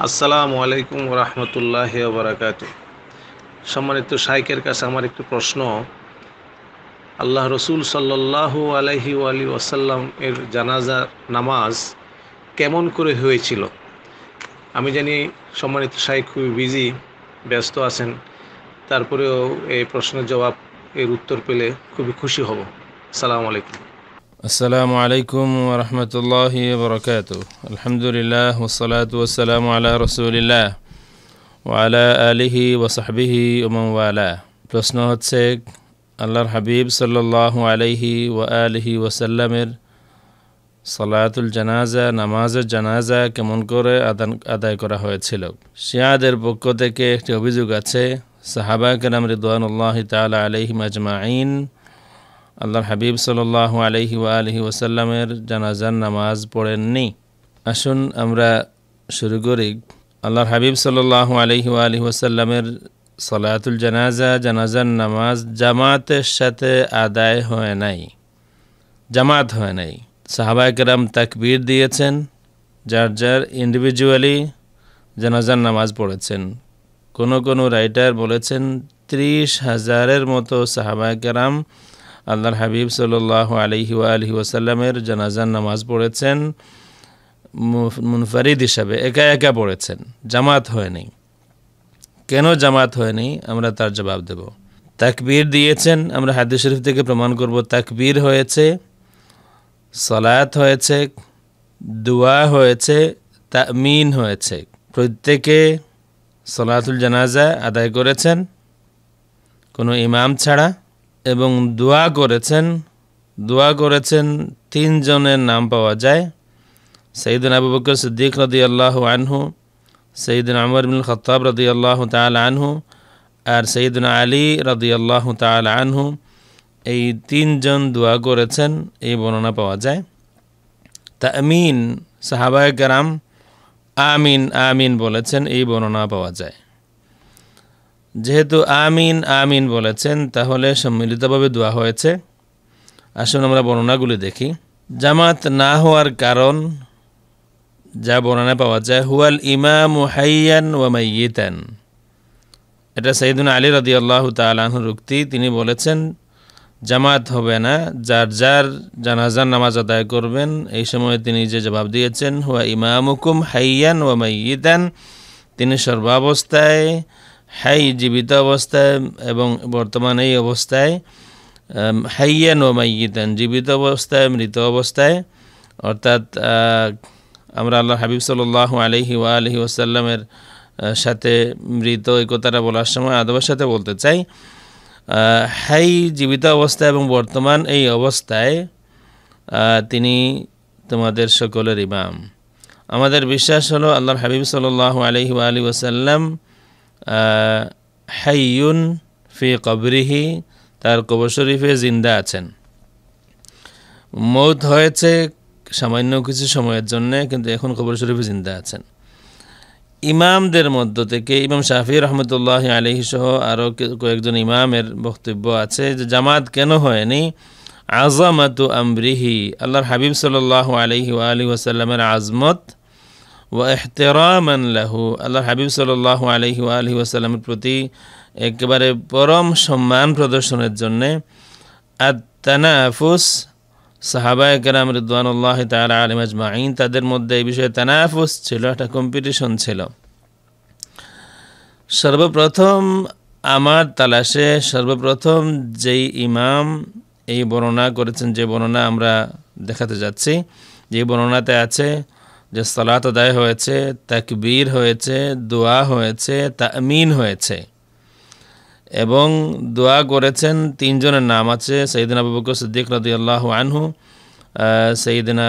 আসসালামু আলাইকুম রহমতুল্লাহি ওয়া বারাকাতুহু। সম্মানিত শাইখের কাছে আমার একটু প্রশ্ন। আল্লাহ রসুল সাল্লাল্লাহু আলাইহি ওয়াসাল্লাম এর জানাজা নামাজ কেমন করে হয়েছিল? আমি জানি সম্মানিত শাইখ খুবই বিজি, ব্যস্ত আছেন, তারপরেও এই প্রশ্নের জবাব এর উত্তর পেলে খুবই খুশি হব। আসসালামু আলাইকুম। আসসালামু আলাইকুম ওয়া রাহমাতুল্লাহি ওয়া বারাকাতুহু। আলহামদুলিল্লাহ ওয়াসসালাতু ওয়াসসালামু আলা রাসূলিল্লাহ ওয়া আলা আলিহি ওয়া সাহবিহি ওয়া মান ওয়ালা। প্রশ্ন হচ্ছে, আল্লাহর হাবিব সাল্লাল্লাহু আলাইহি ওয়া আলিহি ওয়াসাল্লামের সালাতুল জানাজা, নামাজের জানাজা কেমন করে আদায় করা হয়েছিল। শিয়াদের পক্ষ থেকে একটি অভিযোগ আছে, সাহাবা কেরাম রিদওয়ানুল্লাহি তাআলা আলাইহিম আজমাইন আল্লাহর হাবিব সাল্লাল্লাহু আলাইহি ওয়া আলিহি ওয়াসাল্লামের জানাজার নামাজ পড়েননি। আসুন আমরা শুরু করি। আল্লাহর হাবিব সাল্লাল্লাহু আলাইহি ওয়া আলিহি ওয়াসাল্লামের সালাতুল জানাজা, জানাজার নামাজ জামাতের সাথে আদায় হয় নাই, জামাত হয় নাই। সাহাবায়ে কেরাম তাকবীর দিয়েছেন, যার যার ইন্ডিভিজুয়ালি জানাজার নামাজ পড়েছেন। কোনো রাইটার বলেছেন 30,000-এর মতো সাহাবায়ে কেরাম আল্লাহর হাবিব সাল্লাল্লাহু আলাইহি ওয়া আলিহি ওয়াসাল্লামের জানাজার নামাজ পড়েছেন মুনফারিদ হিসাবে, একা একা পড়েছেন, জামাত হয়নি। কেন জামাত হয়নি আমরা তার জবাব দেব। তাকবীর দিয়েছেন, আমরা হাদিস শরীফ থেকে প্রমাণ করব তাকবীর হয়েছে, সালাত হয়েছে, দোয়া হয়েছে, তামিন হয়েছে। প্রত্যেকে সালাতুল জানাজা আদায় করেছেন কোনো ইমাম ছাড়া, এবং দোয়া করেছেন 3 জনের নাম পাওয়া যায়। সাইয়েদনা আবু বকর সিদ্দিক রাদিয়াল্লাহু আনহু, সাইয়েদনা উমর ইবনুল খাত্তাব রাদিয়াল্লাহু তাআলা আনহু, আর সাইয়েদনা আলী রাদিয়াল্লাহু তাআলা আনহু। এই 3 জন দোয়া করেছেন, এই বর্ণনা পাওয়া যায়। তামিন, সাহাবায়ে কেরাম আমিন আমিন বলেছেন, এই বর্ণনা পাওয়া যায়। যেহেতু আমিন আমিন বলেছেন, তাহলে সম্মিলিতভাবে দোয়া হয়েছে। আসুন আমরা বর্ণনাগুলি দেখি। জামাত না হওয়ার কারণ যা বর্ণনা পাওয়া যায়, হুয়াল ইমামু হাইয়ান ওয়া মাইয়িতান। এটা সাইয়েদনা আলী রাদিয়াল্লাহু তাআলা আনহুর উক্তি। তিনি বলেছেন জামাত হবে না, যার যার জানাজার নামাজ আদায় করবেন। এই সময় তিনি যে জবাব দিয়েছেন, হুয়া ইমামুকুম হাইয়ান ওয়া মাইয়িতান, তিনি সর্বাবস্থায়, হাই জীবিত অবস্থায় এবং বর্তমান এই অবস্থায়, হাইয়ান ও মাইয়িতান জীবিত অবস্থায়, মৃত অবস্থায়। অর্থাৎ আমরা আল্লাহ হাবিব সাল্লাল্লাহু আলাইহি ওয়া আলিহি ওয়াসাল্লামের সাথে মৃত এই কথাটা বলার সময় আদবের সাথে বলতে চাই, হাই জীবিত অবস্থায় এবং বর্তমান এই অবস্থায় তিনি তোমাদের সকলের ইমাম। আমাদের বিশ্বাস হলো আল্লাহর হাবিব সাল্লাল্লাহু আলাইহি ওয়া আলিহি ওয়াসাল্লাম হাইয়ুন ফি কবরিহি, তার কবর শরীফে জিন্দা আছেন। মৌত হয়েছে সামান্য কিছু সময়ের জন্য, কিন্তু এখন কবর শরীফে জিন্দা আছেন। ইমামদের মধ্য থেকে ইমাম শাফি রহমতুল্লাহি আলাইহি সহ আরও কয়েকজন ইমামের বক্তব্য আছে যে জামাত কেন হয়নি। আযামাতু আমরিহি, আল্লাহর হাবিব সাল্লাল্লাহু আলাইহি ওয়া আলিহি ওয়াসাল্লামের আজমত, ওয়া ইহতিরামান লাহু, আল্লাহর হাবিব সাল্লাল্লাহু আলাইহি ওয়া আলিহি ওয়াসাল্লামের প্রতি একেবারে পরম সম্মান প্রদর্শনের জন্যে, আত-তানাফুস, সাহাবায়ে কেরাম রিদওয়ানুল্লাহি তাআলা আলাইহিম আজমাইন তাদের মধ্যে এই বিষয়ে তানাফুস ছিল, একটা কম্পিটিশন ছিল। সর্বপ্রথম আমার তালাশে সর্বপ্রথম যেই ইমাম এই বর্ণনা করেছেন, যে বর্ণনা আমরা দেখাতে যাচ্ছি, যে বর্ণনাতে আছে যে সালাত আদায় হয়েছে, তাকবীর হয়েছে, দোয়া হয়েছে, তামিন হয়েছে, এবং দোয়া করেছেন 3 জনের নাম আছে, সাইয়েদনা আবু বকর সিদ্দিক রাদিয়াল্লাহু আনহু, সাইয়েদনা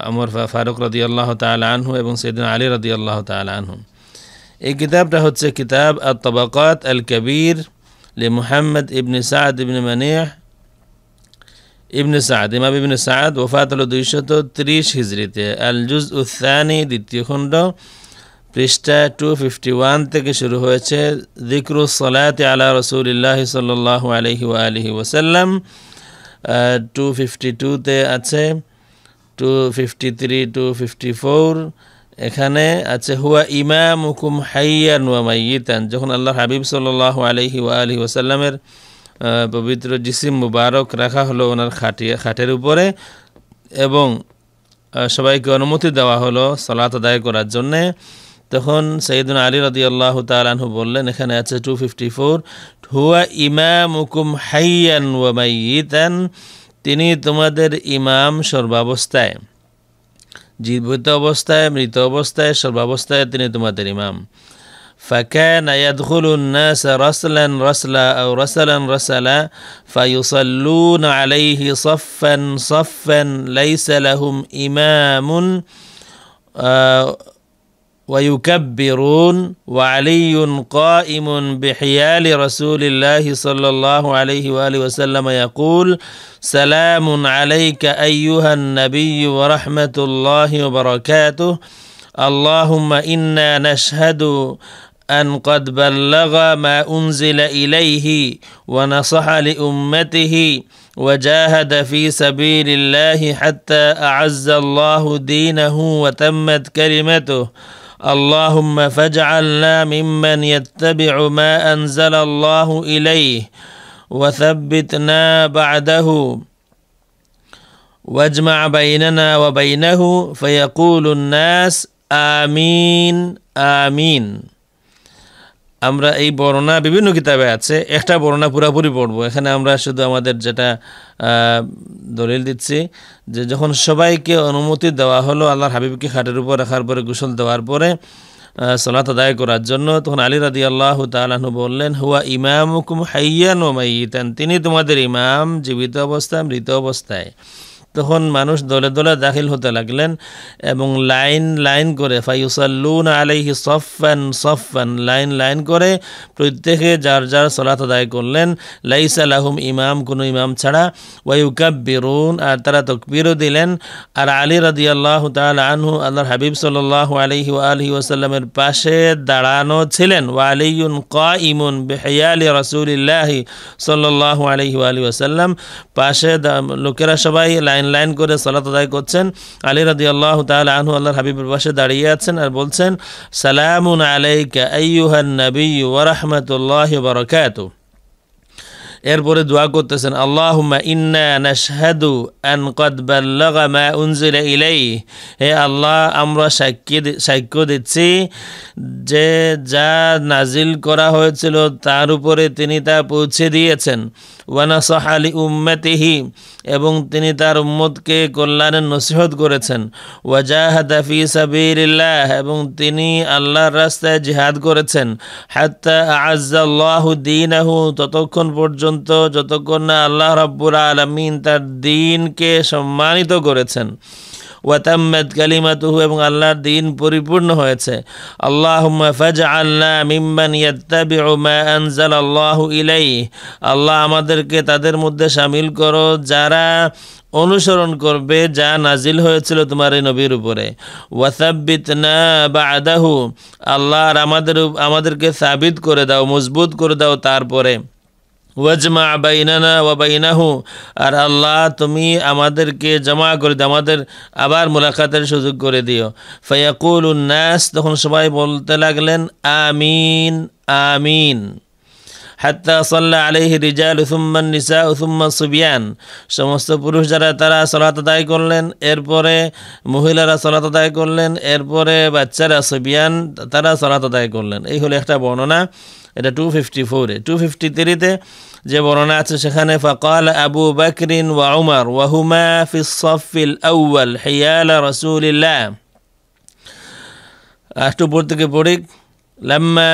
ওমর ফারুক রাদিয়াল্লাহু তাআলা আনহু এবং সাইয়েদনা আলী রাদিয়াল্লাহু তাআলা আনহু। এই কিতাবটা হচ্ছে কিতাব আত-তাবাকাত আল-কবীর লি মুহাম্মদ ইবনে সাদ ইবনে মানিহ ইবনে সাদ, ইমাম ইবনে সাদ, ওফাত হলো 230 হিজরিতে। আল জুজউ সানি, দ্বিতীয় খণ্ড, পৃষ্ঠা 251 থেকে শুরু হয়েছে। যিকরুস সালাতি আলা রাসূলিল্লাহি সাল্লাল্লাহু আলাইহি ওয়া আলিহি ওয়াসাল্লাম, 252 তে আছে, 253, 254 এখানে আছে হুয়া ইমামুকুম হাইয়ান ওয়া মাইয়িতান, যখন আল্লাহ হাবিব সাল্লাল্লাহু আলাইহি ওয়া আলিহি ওয়াসাল্লামের পবিত্র জিসিম মুবারক রাখা হলো ওনার খাটের উপরে এবং সবাইকে অনুমতি দেওয়া হলো সালাত আদায় করার জন্যে, তখন সাইয়েদুনা আলী রাদিয়াল্লাহু তাআলা আনহু বললেন, এখানে আছে 254, হুয়া ইমামুকুম হাইয়ান ওয়া মাইয়িতান, তিনি তোমাদের ইমাম সর্বাবস্থায়, জীবিত অবস্থায়, মৃত অবস্থায়, সর্বাবস্থায় তিনি তোমাদের ইমাম। فكان يدخل الناس رسلا رسلا أو رسلا رسلا فيصلون عليه صفا صفا ليس لهم إمام ويكبرون وعلي قائم بحيال رسول الله صلى الله عليه وآله وسلم يقول سلام عليك أيها النبي ورحمة الله وبركاته اللهم إنا نشهد أن قد بلغ ما أنزل إليه ونصح لأمته وجاهد في سبيل الله حتى أعز الله دينه وتمت كلمته اللهم فاجعلنا ممن يتبع ما أنزل الله إليه وثبتنا بعده واجمع بيننا وبينه فيقول الناس آمين آمين। আমরা এই বর্ণনা বিভিন্ন কিতাবে আছে, একটা বর্ণনা পুরোপুরি পড়ব, এখানে আমরা শুধু আমাদের যেটা দলিল দিচ্ছি যে যখন সবাইকে অনুমতি দেওয়া হলো আল্লাহর হাবিবকে খাটের উপর রাখার পরে গোসল দেওয়ার পরে সালাত আদায় করার জন্য, তখন আলী রাদিয়াল্লাহু তাআলা আনহু বললেন হুয়া ইমামুকুম হাইয়ান ওয়া মাইয়িতান, তিনি তোমাদের ইমাম জীবিত অবস্থায়, মৃত অবস্থায়। তখন মানুষ দলে দলে দাখিল হতে লাগলেন এবং লাইন লাইন করে ফায়ুসাল্লুনা আলাইহি সফফান সফফান, লাইন লাইন করে প্রত্যেকে যার যার সালাত আদায় করলেন, লাইসা লাহুম ইমাম, কোনো ইমাম ছাড়া, ওয়া ইউকাব্বিরুন, আর তারা তাকবীরও দিলেন। আর আলী রাদিয়াল্লাহু তাআলা আনহু আল্লাহর হাবিব সাল্লাল্লাহু আলাইহি ওয়া আলিহি ওয়াসাল্লামের পাশে দাঁড়ানো ছিলেন, ওয়া আলিয়ুন কাইমুন বিহিয়ালি রাসূলিল্লাহি সাল্লাল্লাহু আলাইহি ওয়া আলিহি ওয়াসাল্লাম, পাশে লোকেরা সবাই লাইন লাইন করে সালাত আদায় করছেন। আলী রাদিয়াল্লাহু তাআলা আনহু আল্লাহর হাবিবের পাশে দাঁড়িয়ে আছেন আর বলছেন সালামুন আলাইকা আইয়ুহান নাবিয়্যু ওয়া রাহমাতুল্লাহি ওয়া বারাকাতুহু। এরপরে দোয়া করতেছেন আল্লাহুম্মা ইন্না নাশহাদু আন কদ বাল্লাগা মা উনজিলা ইলাইহি, হে আল্লাহ আমরা সাক্ষ্য দিচ্ছি যে যা নাজিল করা হয়েছিল তার উপরে তিনি তা পৌঁছে দিয়েছেন। ওয়া নাসাহা লি উম্মতিহি, এবং তিনি তার উম্মতকে কল্যাণের নসিহত করেছেন। ওয়া জাহাদা ফি সাবিলিল্লাহ, এবং তিনি আল্লাহর রাস্তায় জিহাদ করেছেন। হাত্তা আ'আজ্জাল্লাহু দীনাহু, ততক্ষণ পর্যন্ত যতক্ষণ না আল্লাহ রাব্বুল আলামিন তার দ্বীনকে সম্মানিত করেছেন। ওয়া তাম্মাত কালিমাতুহু, এবং আল্লাহর দ্বীন পরিপূর্ণ হয়েছে। আল্লাহুম্মা ফাজআলনা মিম্মান ইয়াত্তাবিউ মা আনজালাল্লাহু ইলাইহি, আল্লাহ আমাদেরকে তাদের মধ্যে শামিল করো যারা অনুসরণ করবে যা নাজিল হয়েছিল তোমার এই নবীর উপরে। ওয়া সাব্বিতনা বা'দাহু, আল্লাহ আর আমাদেরকে সাবিত করে দাও, মজবুত করে দাও তারপরে। ওয়াজমা বাইনানা ওয়া বাইনাহু, আর আল্লাহ তুমি আমাদেরকে জমা করে দিও, আমাদের আবার মুলাকাতের সুযোগ করে দিও। ফায়াকুলুন নাস, তখন সবাই বলতে লাগলেন আমিন আমিন। হাত্তা সাল্লা আলাইহি রিজালু সুম্মা নিসাউ সুম্মা সুবিয়ান, সমস্ত পুরুষ যারা তারা সালাত আদায় করলেন, এরপরে মহিলারা সালাত আদায় করলেন, এরপরে বাচ্চারা সুবিয়ান তারা সালাত আদায় করলেন। এই হলো একটা বর্ণনা, এটা 254-এ। 253-তে যে বর্ণনা আছে সেখানে ফাকাল আবু বকরিন ওয়া উমর ওয়া হুমা ফিস সাফিল আউয়াল হিয়ালা রাসূলিল্লাহ। একটু থেকে পড়ি। লাম্মা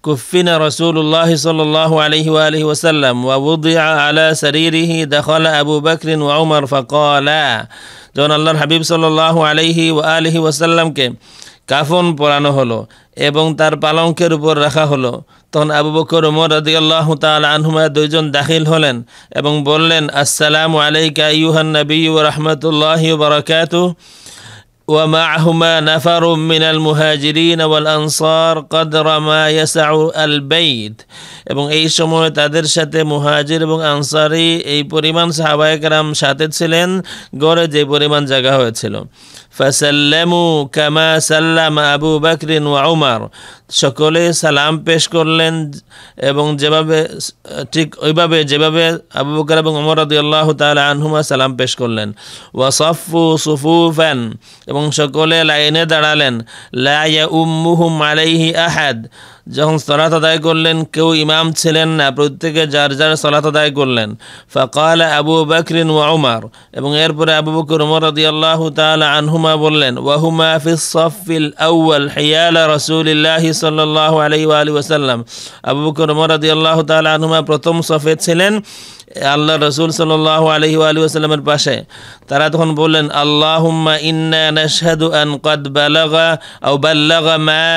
কুফিনা রাসূলুল্লাহ সাল্লাল্লাহু আলাইহি ওয়া আলিহি ওয়াসাল্লাম ওয়া ওয়ুদিআ আলা সারিরিহি দাখালা আবু বকরিন ওয়া উমর ফাকালা, যখন আল্লাহর হাবিব সাল্লাল্লাহু আলাইহি ওয়া আলিহি ওয়াসাল্লামকে কাফন পরানো হলো এবং তার পালঙ্কের উপর রাখা হলো, তখন আবু বকর ওমর রাদিয়াল্লাহু তাআলা আনহুমা দুইজন দাখিল হলেন এবং বললেন আসসালামু আলাইকা আইয়ুহান নাবিয়্যু ওয়া রাহমাতুল্লাহি ওয়া বারাকাতুহু ওয়া মা'হুমা নাফারুম মিনাল মুহাজিরিন ওয়াল আনসার কদরা মা ইয়াসউ আল বাইত, এবং এই সময় তাদের সাথে মুহাজির এবং আনসারি এই পরিমাণ সাহাবায়ে কেরাম সাথে ছিলেন, গড়ে যে পরিমাণ জায়গা হয়েছিল। ফাসাল্লামু কামা সাল্লামা আবু বকর ওয়া উমর, সকলে সালাম পেশ করলেন এবং যেভাবে ঠিক ওইভাবে যেভাবে আবু বকর এবং ওমর রাদিয়াল্লাহু তাআলা আনহুমা সালাম পেশ করলেন। ওয়া সাফফু সুফুফান, এবং সকলে লাইনে দাঁড়ালেন। লা ইয়াউম্মুহুম আলাইহি আহাদ, যখন সালাত আদায় করলেন কেউ ইমাম ছিলেন না, প্রত্যেকে যার যার সালাত আদায় করলেন। ফাকাল আবু বকর ওয়া উমর, এবং এরপরে আবু বকর ওমর রাদিয়াল্লাহু তাআলা আনহুমা বললেন, ওয়া হুমা ফিস সাফিল আউয়াল হিয়ালা রাসূলিল্লাহি সাল্লাল্লাহু আলাইহি ওয়া আলিহি ওয়াসাল্লাম। আবু বকর ওমর রাদিয়াল্লাহু তাআলা আনহুমা প্রথম সফে ছিলেন আল্লাহ রসুল সাল্লাল্লাহু আলাইহি ওয়া আলিহি ওয়াসাল্লামের পাশে। তারা তখন বললেন, আল্লাহুম্মা ইন্না নাশহাদু আন ক্বাদ বাল্লাগা মা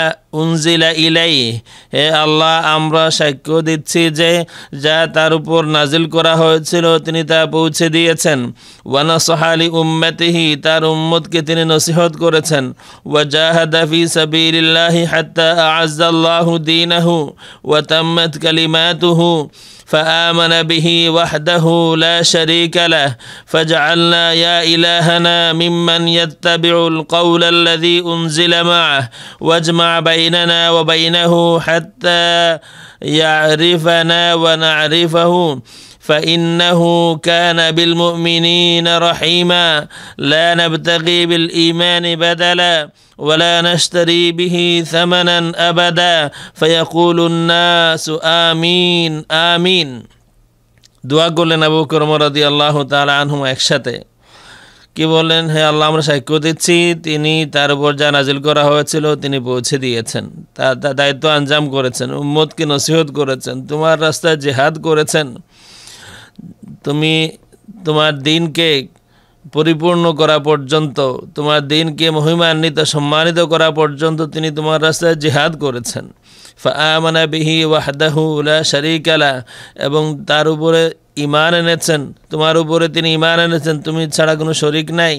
উনজিলা ইলাইহি, হে আল্লাহ আমরা সাক্ষ্য দিচ্ছি যে যা তার উপর নাজিল করা হয়েছিল তিনি তা পৌঁছে দিয়েছেন। ওয়া নাসাহা লি উম্মতিহি, তার উম্মতকে তিনি নসিহত করেছেন। ওয়া জাহাদা ফি সাবিলিল্লাহি হাত্তা আ'আজ্জাল্লাহু দীনাহু ওয়া তাম্মাত কালিমাতুহু فآمن به وحده لا شريك له فاجعلنا يا إلهنا ممن يتبع القول الذي أنزل معه واجمع بيننا وبينه حتى يعرفنا ونعرفه فإنه كان بالمؤمنين رحيما لا نبتغي بالإيمان بدلا ولا نشتري به ثمنا أبدا فيقول الناس آمين آمين। দোয়া করলেন আবু বকর ওমর রাদিয়াল্লাহু তাআলা আনহুমা একসাথে। কি বললেন, হে আল্লাহ আমরা সাক্ষ্য দিচ্ছি তিনি তার উপর যা নাজিল করা হয়েছিল তিনি পৌঁছে দিয়েছেন, তার দায়িত্ব আঞ্জাম করেছেন, উম্মতকে নসিহত করেছেন, তোমার রাস্তায় জিহাদ করেছেন, তুমি তোমার দ্বীনকে পরিপূর্ণ করা পর্যন্ত, তোমার দ্বীনকে মহিমান্বিত সম্মানিত করা পর্যন্ত তিনি তোমার রাস্তায় জিহাদ করেছেন। ফাআমানা বিহি ওয়াহদাহু লা শারীকা লা, এবং তার উপরে ঈমান এনেছেন, তোমার উপরে তিনি ঈমান এনেছেন, তুমি ছাড়া কোনো শরীক নাই।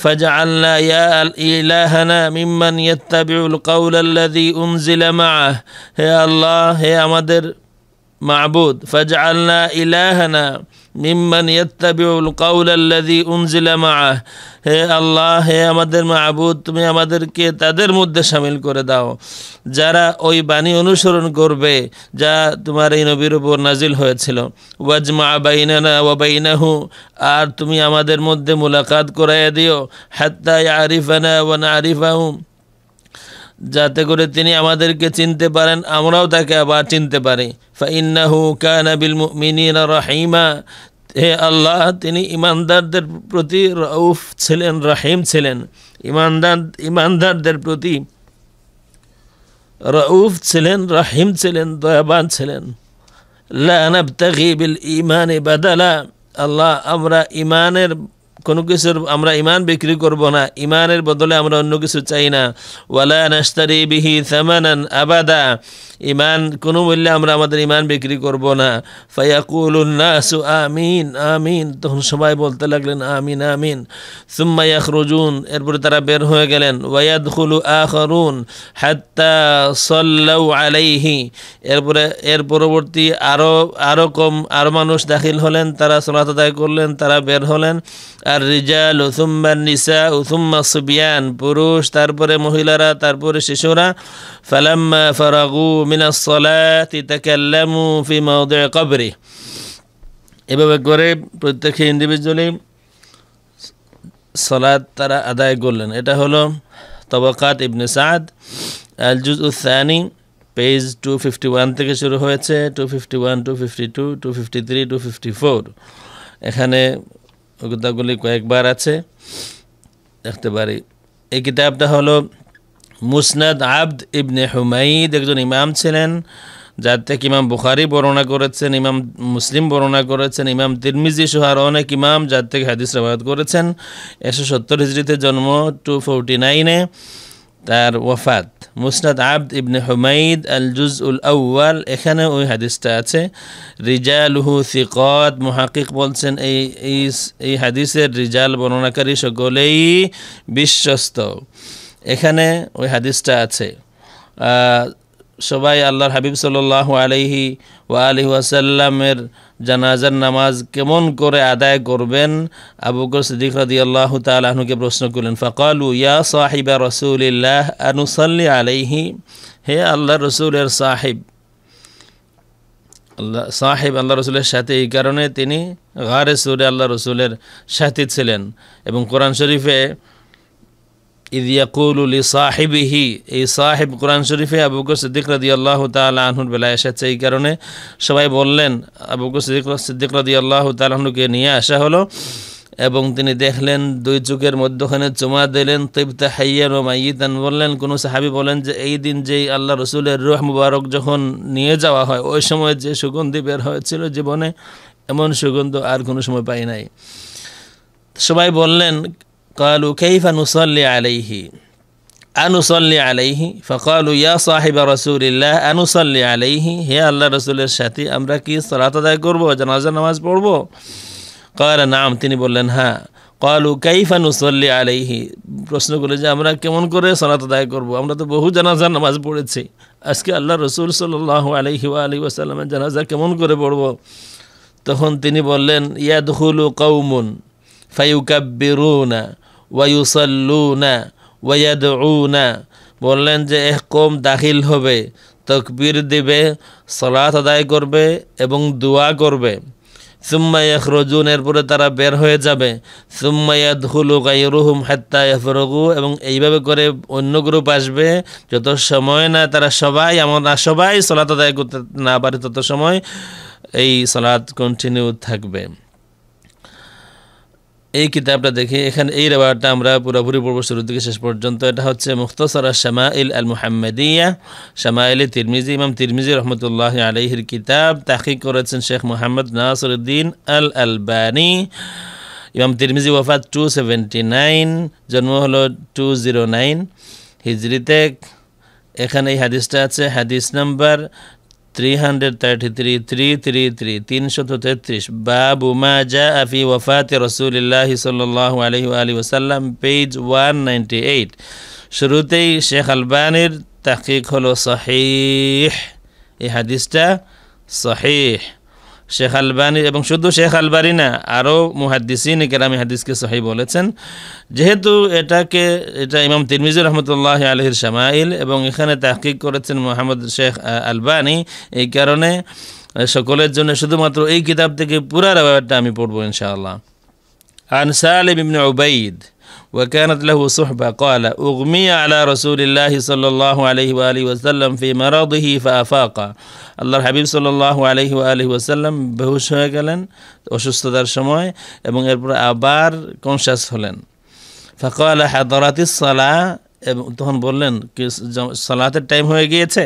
ফাজআলনা ইয়া ইলাহানা মিম্মান ইয়াত্তাবিউল কাওলাল্লাযী উনজিলা মাআহ, হে আল্লাহ হে আমাদের মাবুদ, ফাজআলনা ইলাহানা মিম্মান ইয়াত্তাবিউল কাওলাল্লাযী উনজিলা মাআহ, হে আল্লাহ হে আমাদের মাবুদ তুমি আমাদেরকে তাদের মধ্যে শামিল করে দাও যারা ওই বাণী অনুসরণ করবে যা তোমার এই নবীর উপর নাজিল হয়েছিল। ওয়াজমা বাইনানা ওয়া বাইনাহু, আর তুমি আমাদের মধ্যে মুলাকাত করাইয়া দিও। হাত্তা ইয়ারিফানা ওয়া নারিফাহু, যাতে করে তিনি আমাদেরকে চিনতে পারেন আমরাও তাকে আবার চিনতে পারি। ফাইন্নাহু কানা বিল মুমিনিনা রাহিমা, হে আল্লাহ তিনি ইমানদারদের প্রতি রউফ ছিলেন, রাহিম ছিলেন, ইমানদারদের প্রতি রউফ ছিলেন, রাহিম ছিলেন, দয়াবান ছিলেন। লা নাবতাগি বিল ঈমানি বাদালা, আল্লাহ আমরা ইমানের কোনো কিছুর আমরা ইমান বিক্রি করব না, ইমানের বদলে আমরা অন্য কিছু চাই না। ওয়ালা নাশতারি বিহি সামানান আবাদা, ইমান কোনো মূল্যে আমরা আমাদের ইমান বিক্রি করব না। ফায়াকুলুন নাসু আমিন আমিন, তখন সবাই বলতে লাগলেন আমিন আমিন। সুম্মা ইয়াখরুজুন, এরপরে তারা বের হয়ে গেলেন। ওয়ায়াদখুলু আখারুন হাত্তা সাল্লাউ আলাইহি, এর পরবর্তী আরো মানুষ দাখিল হলেন, তারা সালাত আদায় করলেন, তারা বের হলেন। আর রিজাল সুম্মা নিসা সুম্মা সুবিয়ান, পুরুষ তারপরে মহিলারা তারপরে শিশুরা। ফালাম্মা ফারাগু মিনাস সালাতি তাকাল্লামু ফি মাওদি'i কবরি, এভাবে করে প্রত্যেকে ইন্ডিভিজুয়ালি সালাত তারা আদায় করলেন। এটা হলো তবাকাত ইবনে সাদ আল জুজউ সানি, পেজ 251 থেকে শুরু হয়েছে, 251, 252, 253, 254। এখানে কথাগুলি কয়েকবার আছে দেখতে পারি। এই কিতাবটা হলো মুসনাদ আবদ ইবনে হুমাইদ, একজন ইমাম ছিলেন যার থেকে ইমাম বুখারী বর্ণনা করেছেন, ইমাম মুসলিম বর্ণনা করেছেন, ইমাম তিরমিজি সহ আরও অনেক ইমাম যার থেকে হাদিস রবায়াত করেছেন। 170 হিজরিতে জন্ম, 249-এ তার ওয়াফাত। মুসনাদ আবদ ইবনে হুমাইদ আল জুজউল আউয়াল, এখানে ওই হাদিসটা আছে। রিজালুহু সিকাত, মুহাক্কিক বলছেন এই হাদিসের রিজাল বর্ণনাকারী সকলেই বিশ্বস্ত। এখানে ওই হাদিসটা আছে। সবাই আল্লাহর হাবিব সাল্লাল্লাহু আলাইহি ওয়া আলিহি ওয়াসাল্লামের জানাজার নামাজ কেমন করে আদায় করবেন আবু বকর সিদ্দিক রাদিয়াল্লাহু তাআলা আনহুকে প্রশ্ন করলেন। ফাকালু ইয়া সাহিবা রাসূলিল্লাহ আনুসাল্লি আলাইহি, হে আল্লাহর রাসূলের সাহিব, আল্লাহ রসুলের সাথে, এই কারণে তিনি গারে সুরে আল্লাহ রসুলের সাথী ছিলেন। এবং কোরআন শরীফে ইয ইয়াকুলু লি সাহিবিহি, এই সাহিব কোরআন শরীফে আবু বকর সিদ্দিক রাদিয়াল্লাহু তাআলা আনহুর বেলায় এসেছে। এই কারণে সবাই বললেন, আবু বকর সিদ্দিক রাদিয়াল্লাহু তাআলা আনহুকে নিয়ে আসা হলো এবং তিনি দেখলেন, দুই চোখের মধ্যখানে চুমা দিলেন, তিবতা হাইয়ান ওয়া মাইয়িতান বললেন। কোনো সাহাবী বলেন যে এই দিন যেই আল্লাহ রসুলের রূহ মুবারক যখন নিয়ে যাওয়া হয়, ওই সময় যে সুগন্ধি বের হয়েছিল জীবনে, এমন সুগন্ধ আর কোনো সময় পাই নাই। সবাই বললেন, قالوا كيف نصلي عليه أنصلي عليه فقالوا يا صاحب رسول الله أنصلي عليه, হে আল্লাহ রসুলের সাথী, আমরা কি সালাত আদায় করব, জানাজা নামাজ পড়ব? قال نعم, তিনি বললেন হ্যাঁ। قالوا كيف نصلي عليه, প্রশ্ন করে যে আমরা কেমন করে সালাত আদায় করব, আমরা তো বহু জানাজা নামাজ পড়েছি, আজকে আল্লাহ রসুল সাল্লাল্লাহু আলাইহি ওয়া আলিহি ওয়াসাল্লামের জানাজা কেমন করে পড়ব? তখন তিনি বললেন, ইয়াদখুলু কওমুন ফায়ুকাব্বিরুনা ওয়ায়ুসাল্লুনা ওয়ায়াদউনা, বললেন যে এক কওম দাখিল হবে, তাকবীর দিবে, সালাত আদায় করবে এবং দোয়া করবে। সুম্মা ইয়াখরুজুন, এরপরে তারা বের হয়ে যাবে। সুম্মা ইয়াদখুলু গায়রুহুম হাত্তা ইয়াফরগু, এবং এইভাবে করে অন্য গ্রুপ আসবে, যত সময় না তারা সবাই, আমরা সবাই সালাত আদায় করতে না পারে তত সময় এই সালাত কন্টিনিউ থাকবে। এই কিতাবটা দেখি, এখানে এই রেওয়ায়তটা আমরা পুরোপুরি পড়ব শুরু থেকে শেষ পর্যন্ত। এটা হচ্ছে মুখতাসার শামাইল আল মুহাম্মাদিয়া, শামাইল তিরমিজি, ইমাম তিরমিজি রহমতুল্লাহ আলাইহির কিতাব। তাহকিক করেছেন শেখ মোহাম্মদ নাসিরউদ্দিন আল আলবানী। ইমাম তিরমিজি ওয়াফাত 279, জন্ম হলো 209 হিজরিতে। এখানে এই হাদিসটা আছে, হাদিস নাম্বার 333 বাবু মা জাআ ফি ওয়াফাতি রাসূলিল্লাহি সাল্লাল্লাহু আলাইহি ওয়া আলিহি ওয়াসাল্লাম, পেজ 198। শুরুতেই শেখ আলবানীর তাহকিক হলো সহিহ, এই হাদিসটা সহিহ শেখ আলবানী, এবং শুধু শেখ আলবানী না, আরও মুহাদ্দিসিন কেরামি হাদিসকে সহিহ বলেছেন। যেহেতু এটা ইমাম তিরমিজি রহমতুল্লাহ আলাইহির শামাইল এবং এখানে তাহকিক করেছেন মোহাম্মদ শেখ আলবানী, এই কারণে সকলের জন্য শুধুমাত্র এই কিতাব থেকে পুরা রিওয়ায়াতটা আমি পড়ব ইনশাআল্লাহ। আন সালিম ইবনে উবাইদ وكانت له صحبة قال أغمي على رسول الله صلى الله عليه وآله وسلم في مرضه فأفاق, আল্লাহর হাবিব সাল্লাল্লাহু আলাইহি ওয়া আলিহি ওয়াসাল্লাম বেহুশ হয়ে গেলেন অসুস্থতার সময় এবং এরপর আবার কনশাস হলেন। ফাকালা হাদারাতিস সালাহ, এবং তখন বললেন কি সালাতের টাইম হয়ে গিয়েছে?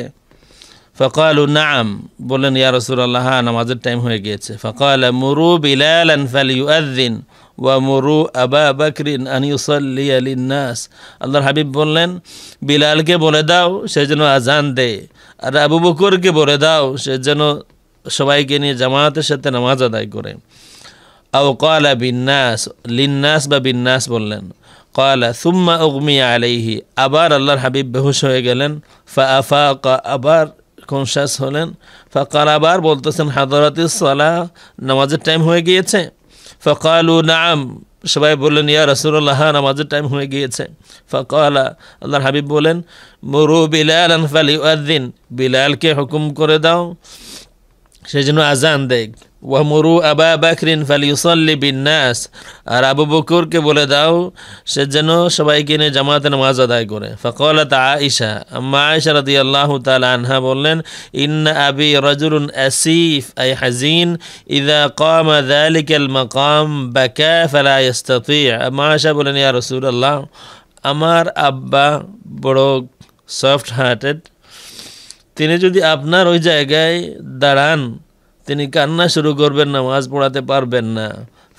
ফাকালু নাম, বললেন ইয়া রাসূলুল্লাহ, নামাজের টাইম হয়ে গিয়েছে। ফাকালা মুরু বিলালান ফালিউআযিন ওয়া মুরু আবা বকরিন আন ইউসাল্লিয়া লিন-নাস, আল্লাহর হাবিব বললেন বিলালকে বলে দাও সে যেন আজান দেয়, আর আবু বকরকে বলে দাও সে যেন সবাইকে নিয়ে জামাতের সাথে নামাজ আদায় করে। আও ক্বালা বিন-নাস, লিন-নাস বা বিন-নাস বললেন। ক্বালা সুম্মা উগমিয়া আলাইহি, আবার আল্লাহর হাবিব বেহুশ হয়ে গেলেন। ফাআফাকা, আবার কনশাস হলেন। ফাকাল, আবার বলতেছেন হাদারাতিস সালাহ, নামাজের টাইম হয়ে গিয়েছে। ফাকালু নাম, সবাই বললেন ইয়া রাসূলুল্লাহ, নামাজের টাইম হয়ে গিয়েছে। ফাকালা, আল্লাহর হাবিব বলেন মুরু বিলালান ফালিউআযিন, বিলালকে হুকুম করে দাও সে যেন আজান দেয়। ওয়া মুরু আবা বকরিন ফালিউসাল্লি বিন-নাস, আর আবু বকরকে বলে দাও সে যেন সবাইকে নিয়ে জামাতে নামাজ আদায় করে। ফাকালাত আয়েশা, আম্মা আয়েশা রাদিয়াল্লাহু তাআলা আনহা বললেন ইন্না আবি রাজুলুন আসিফ আই হাজিন ইযা কামা যালিকাল মাকাম বাকা ফালা ইস্তাতি'। আম্মা আয়েশা বলেন ইয়া রাসূলুল্লাহ, আমার আব্বা বড় সফট হার্টেড, তিনি যদি আপনার ওই জায়গায় দাঁড়ান তিনি কান্না শুরু করবেন, নামাজ পড়াতে পারবেন না।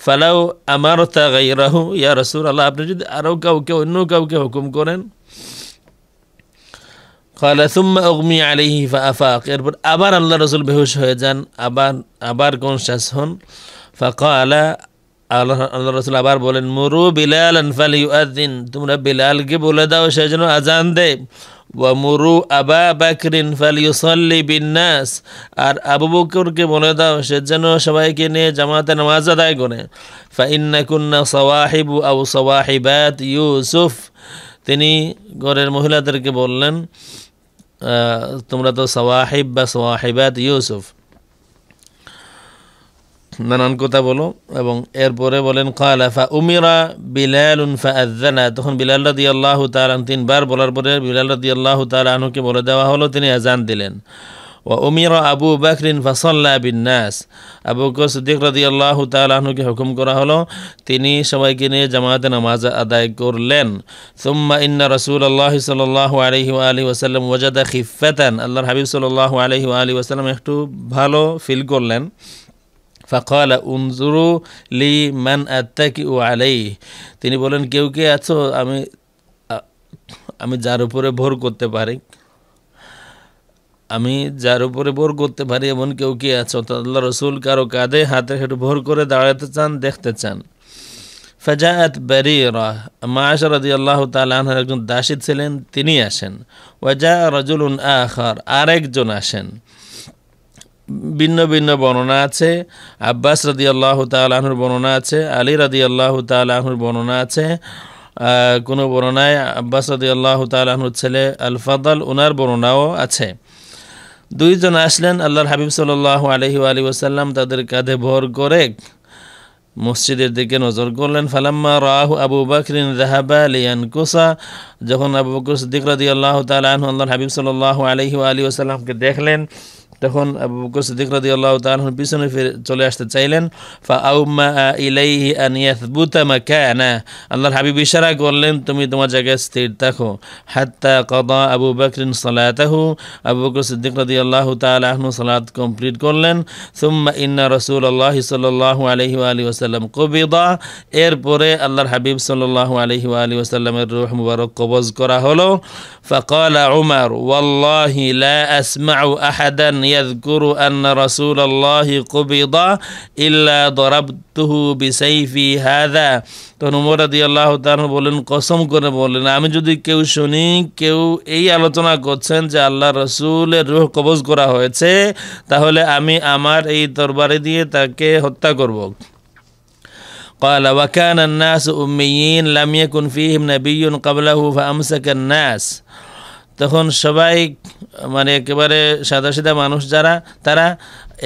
ফালাউ আমারতা গায়রাহু, ইয়া রাসূলুল্লাহ, আপনি যদি আরও কাউকে, অন্য কাউকে হুকুম করেন। ক্বালা সুম্মা উগমি আলাইহি ফাআফাক, এরপর আবার আল্লাহ রাসূল বেহুশ হয়ে যান, আবার কনশাস হন। ফাকালা, আল্লাহ রাসূল আবার বলেন মুরু বিলালান ফালিউআযিন, তোমরা বিলালকে বলে দাও সে যেন আজান দেয়। ওয়ামুরু আবা বাকরিন ফালিউসাল্লি বিন্নাস, আর আবু বকরকে বলে দাও সে যেন সবাইকে নিয়ে জামাতে নামাজ আদায় করে। ফাইন্না কুন্না সাওয়াহিবু আও সাওয়াহিবাত ইউসুফ, তিনি ঘরের মহিলাদেরকে বললেন তোমরা তো সাওয়াহিব বা সাওয়াহিবাত ইউসুফ, নানান কথা বলো। এবং এরপরে বলেন ক্বালা ফা উমিরা বিলালুন ফাআযানা, তখন বিলাল রাদিয়াল্লাহু তাআলা তিনবার বলার পরে বিলাল রাদিয়াল্লাহু তাআলা আনহুকে বলে দেওয়া হলো, তিনি আযান দিলেন। ওয়া উমিরা আবু বকরিন ফাসাল্লা বিন্নাস, আবু বকর সিদ্দিক রাদিয়াল্লাহু তাআলা আনহুকে হুকুম করা হলো, তিনি সবাইকে নিয়ে জামাতে নামাজ আদায় করলেন। সুম্মা ইন্না রাসূলুল্লাহি সাল্লাল্লাহু আলাইহি ওয়া আলিহি ওয়াসাল্লাম ওয়াজাদা খিফাতান, আল্লাহর হাবিব সাল্লাল্লাহু আলাইহি ওয়া আলিহি ওয়াসাল্লাম একটু ভালো ফিল করলেন। ফাকালা উনজুরু লি মান আত্তাকিউ আলাইহি, তিনি বলেন কেউ কে আছো আমি যার উপরে ভর করতে পারি, আমি যার উপরে ভর করতে পারি এমন কেউ কে আছো? তো আল্লাহ রসুল কারো কাঁধে হাতে একটু ভর করে দাঁড়াতে চান, দেখতে চান। ফাজাআত বারিরা, মা আয়েশা রাদিয়াল্লাহু তাআলা আনহার একজন দাসী ছিলেন, তিনি আসেন। ওয়াজা রাজুলুন আখার, আরেকজন আসেন। ভিন্ন ভিন্ন বর্ণনা আছে, আব্বাস রাদিয়াল্লাহু তাআলা আনহুর বর্ণনা আছে, আলী রাদিয়াল্লাহু তাআলা আনহুর বর্ণনা আছে, কোনো বর্ণনায় আব্বাস রাদিয়াল্লাহু তাআলা আনহুর ছেলে আল ফাদল ওনার বর্ণনাও আছে। দুইজন আসলেন, আল্লাহর হাবিব সাল্লাল্লাহু আলাইহি ওয়া আলিহি ওয়াসাল্লাম তাদের কাঁধে ভর করে মসজিদের দিকে নজর করলেন। ফালাম্মা রাহু আবু বকরিন যাহাবা লিয়ানকুসা, যখন আবু বকর সিদ্দিক রাদিয়াল্লাহু তাআলা আনহু আল্লাহর হাবিব সাল্লাল্লাহু আলাইহি ওয়া আলিহি ওয়াসাল্লামকে দেখলেন, তখন আবু বকর সিদ্দিক রাদিয়াল্লাহু তাআলা আনহু পিছনে ফিরে চলে আসতে চাইলেন। ফাআউমা ইলাইহি আন ইয়াথবুতা মাকানা, আল্লাহর হাবিব ইশারা করলেন তুমি তোমার জায়গায় স্থির থাকো। হাত্তা কাদা আবু বকরিন সালাতাহু, আবু বকর সিদ্দিক রাদিয়াল্লাহু তাআলা আনহু সালাত কমপ্লিট করলেন। সুম্মা ইন্না রাসূলুল্লাহি সাল্লাল্লাহু আলাইহি ওয়া আলিহি ওয়াসাল্লাম কুবিদা, এরপরে আল্লাহর হাবিব সাল্লাল্লাহু আলাইহি ওয়া আলিহি ওয়াসাল্লামের রূহ মুবারক কবজ করা হলো। ফাকালা উমর ওয়াল্লাহি লা আসমাউ আহাদান ইয়াযকুরু আন্না রাসূলুল্লাহি কুবিদা ইল্লা দারাবতুহু বিসাইফি হাযা, তখন উমর রাদিয়াল্লাহু তাআলা বলেন, কসম করে বলেন আমি যদি কেউ শুনি কেউ এই আলোচনা করছেন যে আল্লাহ রাসূলের রূহ কবজ করা হয়েছে, তাহলে আমি আমার এই তরবারি দিয়ে তাকে হত্যা করব। قال وكان الناس أميين لم يكن فيهم نبي قبله فأمسك الناس, তখন সবাই মানে একেবারে সাদাসিধা মানুষ যারা, তারা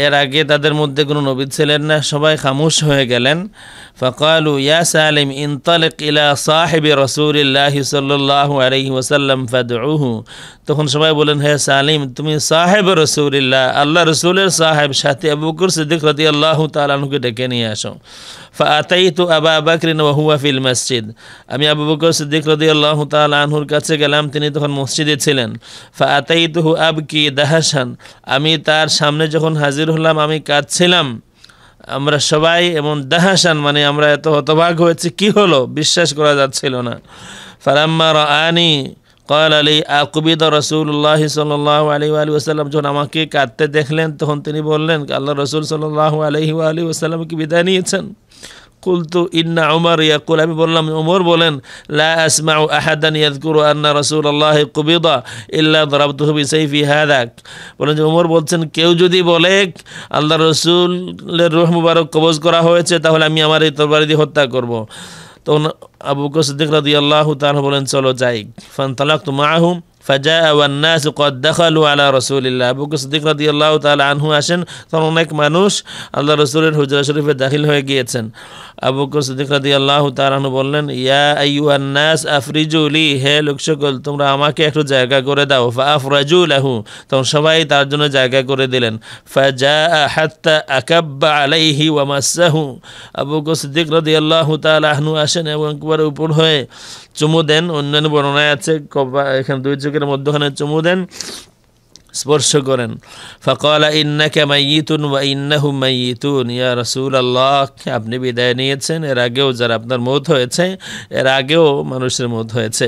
এর আগে তাদের মধ্যে কোনো নবী ছিলেন না, সবাই খামোশ হয়ে গেলেন। ফাকালু ইয়া সালিম ইনতালিক ইলা সাহিবি রাসূলিল্লাহি সাল্লাল্লাহু আলাইহি ওয়াসাল্লাম ফাদউহু, তখন সবাই বলেন হে সালিম তুমি সাহেব রাসূলিল্লাহ, আল্লাহ রাসূলের সাহেব সাথী আবু বকর সিদ্দিক রাদিয়াল্লাহু তাআলা আনহুকে ডেকে নিয়ে আসো। ফাআতাইতু আবা বকরিন ওয়া হুয়া ফিল মসজিদ, আমি আবু বকর সিদ্দিক রাদিয়াল্লাহু তাআলা আনহুর কাছে গেলাম, তিনি তখন মসজিদে ছিলেন। ফাআতাইতুহু আবকি দাহাশান, আমি তার সামনে যখন হাজির হলাম আমি কাঁদছিলাম। আমরা সবাই এমন দাহাশান মানে আমরা এত হতবাক হয়েছি, কি হলো বিশ্বাস করা যাচ্ছিল না। ফালাম্মা রাআনি قال لي أقبض رسول الله صلى الله عليه وآله وسلم, যখন আমাকে কাঁদতে দেখলেন তখন তিনি বললেন আল্লাহ রসুল সাল্লাল্লাহু আলাইহি ওয়া আলিহি ওয়াসাল্লাম কি বিদায় নিয়েছেন? কুলতু ইন্না উমর ইয়াকুল, আমি বললাম উমর বলেন লা আসমাউ আহাদান ইয়াযকুরু আন্না রাসূলুল্লাহি কুবিদা ইল্লা দারাবতুহু বিসাইফি হাযা, বলেন যে উমর বলছেন কেউ যদি বলে আল্লাহ রসুলের রূহ মুবারক কবজ করা হয়েছে তাহলে আমি আমার এই তরবারি দিয়ে হত্যা করব। তখন আবু বকর সিদ্দিক রাদিয়াল্লাহু তাআলা বলেন চলো যাই। ফানতালাকতু মাআহুম ফাজাআ ওয়ান নাস ক্বাদ দাখালু আলা রাসূলিল্লাহ, আবু বকর সিদ্দিক রাদিয়াল্লাহু তাআলা আনহু আসেন, তখন অনেক মানুষ আল্লাহ রাসূলের হুজরা শরীফে দাখিল হয়ে গিয়েছেন। আবু বকর সিদ্দিক রাদিয়াল্লাহু তাআলা আনহু বললেন ইয়া আইয়ুহান নাস আফরিজু লি, হে লোক সকল তোমরা আমাকে একটু জায়গা করে দাও। ফাআফরাজু লাহু, তখন সবাই তার জন্য জায়গা করে দিলেন। ফাজাআ হাত্তা আকাব্বা আলাইহি ওয়া মাসসাহু, আবু বকর সিদ্দিক রাদিয়াল্লাহু তাআলা আনহু আসেন এবং একবার উপর হয়ে চুমু দেন। অন্যান্য বর্ণনায় আছে এখানে দুই চোখের মধ্যখানে চুমু দেন, স্পর্শ করেন। ফাকালা ইন্নাকা মাইয়িতুন ওয়া ইন্নাহুম মাইয়িতুন, ইয়া রাসূলুল্লাহ আপনি বিদায় নিয়েছেন, এর আগেও যারা আপনার মওত হয়েছে এর আগেও মানুষের মওত হয়েছে।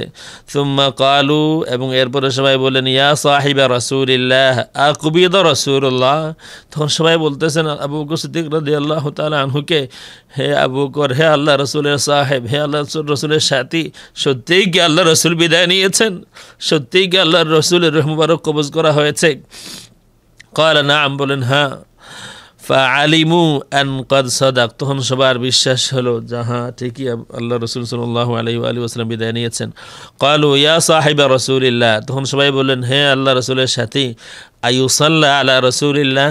সুম্মা ক্বালু, এবং এরপরে সবাই বলেন ইয়া সাহিবা রাসূলিল্লাহ আকুবিদা রাসূলুল্লাহ, তখন সবাই বলতেছেন আবু বকর সিদ্দিক রাদিয়াল্লাহু তাআলা আনহুকে হে আবু বকর, হে আল্লাহ রসুলের সাহেব, হে আল্লাহ রসুলের সাথী, সত্যিই কি আল্লাহ রসুল বিদায় নিয়েছেন? সত্যিই কি আল্লাহর রসুলের রূহ মুবারক কবজ করা হয়েছে? ক্বালা নাআম, বলেন হ্যাঁ। ফাআলিমু আন ক্বাদ সাদাক, তখন সবার বিশ্বাস হলো যাহা ঠিকই আল্লাহ রসুল সাল্লাল্লাহু আলাইহি ওয়াসাল্লাম বিদায় নিয়েছেন। ক্বালু ইয়া সাহিবা রাসূলিল্লাহ, তখন সবাই বললেন হে আল্লাহ রসুলের সাথী, আইয়ুসাল্লা আলা রাসূলিল্লাহ,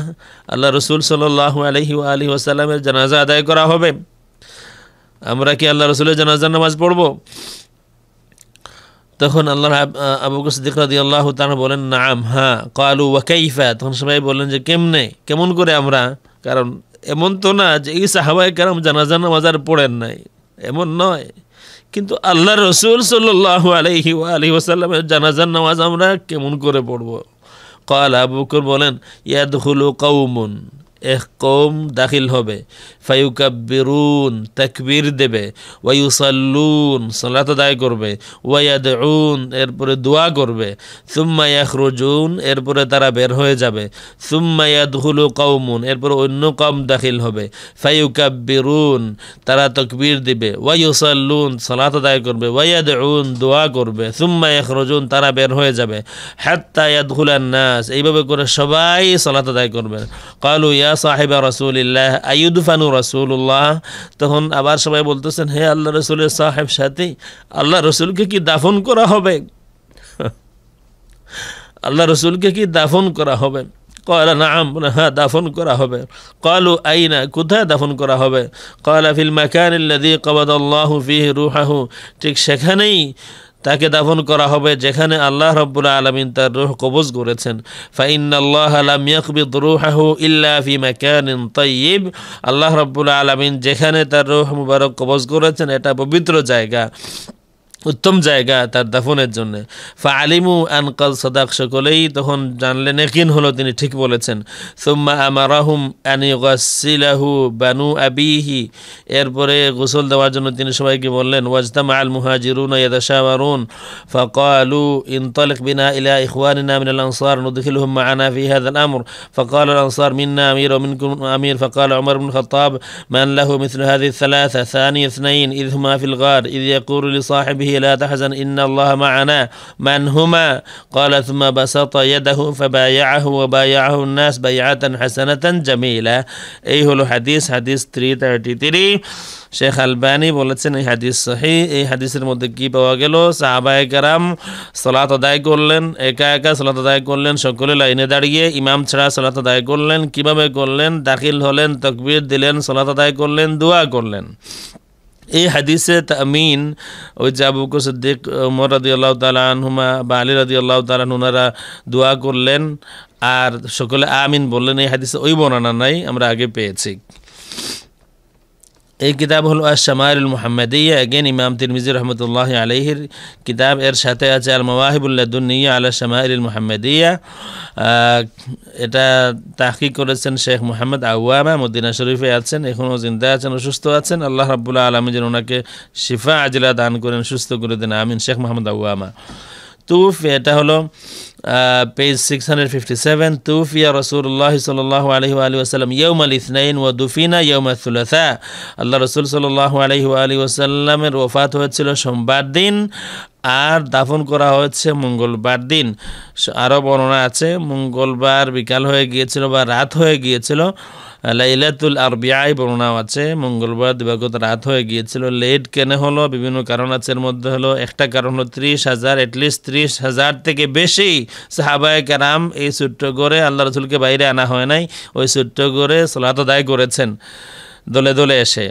আল্লাহ রসুল সাল্লাল্লাহু আলাইহি ওয়াসাল্লামের জানাজা আদায় করা হবে? আমরা কি আল্লাহ রসুলের জানাজার নামাজ পড়ব? তখন আবু বকর সিদ্দিক রাদিয়াল্লাহু তাআলা বলেন নাআম, হ্যাঁ। ক্বালু ওয়া কাইফা, তখন সবাই বললেন যে কেমনে, কেমন করে আমরা? কারণ এমন তো না যে এই সাহাবায়ে কেরাম জানাজার নামাজ আর পড়েন নাই, এমন নয়। কিন্তু আল্লাহ রসুল সাল্লাল্লাহু আলাইহি ওয়াসাল্লামের জানাজার নামাজ আমরা কেমন করে পড়ব? ক্বাল, আবু বকর বলেন ইয়াদখুলু কওমুন, এক কওম দাখিল হবে, ফায়ুকাব্বিরুন, তাকবীর দেবে, ওয়ায়ুসাল্লুন, সালাত আদায় করবে, ওয়ায়াদউন, এরপরে দোয়া করবে, সুম্মা ইয়াখরুজুন, এরপরে তারা বের হয়ে যাবে, সুম্মা ইয়াদখুলু কওমুন, এরপরে অন্য কওম দাখিল হবে, ফায়ুকাব্বিরুন, তারা তাকবীর দিবে, ওয়ায়ুসাল্লুন, সালাত আদায় করবে, ওয়ায়াদউন, দোয়া করবে, সুম্মা ইয়াখরুজুন, তারা বের হয়ে যাবে, হাত্তা ইয়াদখুলান নাস, এইভাবে করে সবাই সালাত আদায় করবে। ক্বালু ইয়া সাহিবা রাসূলিল্লাহ আইয়ুদফানু রাসূলুল্লাহ, তখন আবার সবাই বলতেছেন হে আল্লাহ রসুলের সাহেব সাথী, আল্লাহ রসুলকে কি দাফন করা হবে? আল্লাহ রসুলকে কি দাফন করা হবে? ক্বালা নাআম, হ্যাঁ দাফন করা হবে। ক্বালু আইনা, কোথায় দাফন করা হবে? ক্বালা ফিল মাকানিল্লাযী কবাদাল্লাহু ফীহি রূহাহু, ঠিক সেখানেই তাকে দাফন করা হবে যেখানে আল্লাহ রাব্বুল আলামিন তার রূহ কবজ করেছেন। ফাইন্নাল্লাহা লাম ইয়াকবিদ রূহাহু ইল্লা ফি মাকানিন তাইয়্যিব, আল্লাহ রাব্বুল আলামিন যেখানে তার রূহ মুবারক কবজ করেছেন এটা পবিত্র জায়গা, উত্তম জায়গা তার দাফনের জন্য। ফাআলিমু আন ক্বাদ সাদাক, সকলেই তখন জানলেন, ইয়াকিন হলো তিনি ঠিক বলেছেন। সুম্মা আমারাহুম আন ইউগাসসিলাহু বানু আবিহি, এরপরে গোসল দেওয়ার জন্য তিনি সবাইকে বললেন। ওয়াজতামা আল মুহাজিরুনা ইয়াতাশাওয়ারুন ফাকালু ইনতালিক বিনা ইলা ইখওয়ানিনা মিনাল আনসার নুদখিলুহুম মা'ানা ফি হাযাল আমর, ফাকাল আল আনসার মিন্না আমির ওয়া মিনকুম আমির, ফাকাল উমর ইবনে খাত্তাব মান লাহু মিথলু হাযিহি الثلاثة ثاني اثنين إذ هما في الغار إذ يقول لصاحبه لا تحزن إن الله معنا من هما قال ثم بسط يده فبايعه وبايعه الناس بيعة حسنة جميلة। এই হলো হাদিস 333। শেখ আলবানী বলেছেন এই হাদিস সহিহ। এই হাদিসের মধ্যে কি পাওয়া গেল? সাহাবায়ে কেরাম সালাত আদায় করলেন, একা একা সালাত আদায় করলেন, সকলে লাইনে দাঁড়িয়ে, ইমাম ছাড়া সালাত আদায় করলেন। কিভাবে করলেন? দাখিল হলেন, তাকবীর দিলেন, সালাত আদায় করলেন, দোয়া করলেন। এই হাদিসে তামিন, ওই যে আবু বকর সিদ্দিক, ওমর রাদিয়াল্লাহু তাআলা আনহুমা বা আলী রাদিয়াল্লাহু তাআলা ওনারা দোয়া করলেন আর সকলে আমিন বললেন, এই হাদিসে ওই বর্ণনা নাই, আমরা আগে পেয়েছি। এই কিতাব হলো আশ-শামাইলুল মুহাম্মাদিয়া, এগেন ইমাম তিরমিজি রহমতুল্লাহি আলাইহির কিতাব। এর সাথে আছে আল মাওয়াহিবুল লাদুন্নিয়া আলা শামাইলিল মুহাম্মাদিয়া, এটা তাহকিক করেছেন শেখ মুহাম্মদ আওয়ামা, মদিনা শরীফে আছেন, এখনও জিন্দা আছেন, অসুস্থ আছেন। আল্লাহ রাব্বুল আলামিন যেন ওনাকে শিফা আজিলা দান করেন, সুস্থ করে দেন, আমিন। শেখ মুহাম্মদ আওয়ামা। তুফি, এটা হলো পেজ 657। তুফিয়া রাসূলুল্লাহ সাল্লাল্লাহু আলাইহি ওয়া আলিহি ওয়াসাল্লাম ইয়াউমাল ইসনাইন ওয়া দুফিনা ইয়াউমাল থুলাসা, আল্লাহ রাসূল সাল্লাল্লাহু আলাইহি ওয়া আলিহি ওয়াসাল্লামের ওফাত হয়েছিল সোমবার দিন আর দাফন করা হয়েছে মঙ্গলবার দিন। আরও বর্ণনা আছে মঙ্গলবার বিকাল হয়ে গিয়েছিল বা রাত হয়ে গিয়েছিল। লাইলাতুল আরবিআয় বর্ণনা আছে মঙ্গলবার দিবাগত রাত হয়ে গিয়েছিল। লেট কেন হলো? বিভিন্ন কারণ আছে, এর মধ্যে হলো একটা কারণ হলো 30,000, অ্যাটলিস্ট 30,000 থেকে বেশি সাহাবায়ে কেরাম এই ছোট্ট করে আল্লাহ রসুলকে বাইরে আনা হয় নাই, ওই ছোট্ট করে সালাত আদায় করেছেন দলে দলে এসে।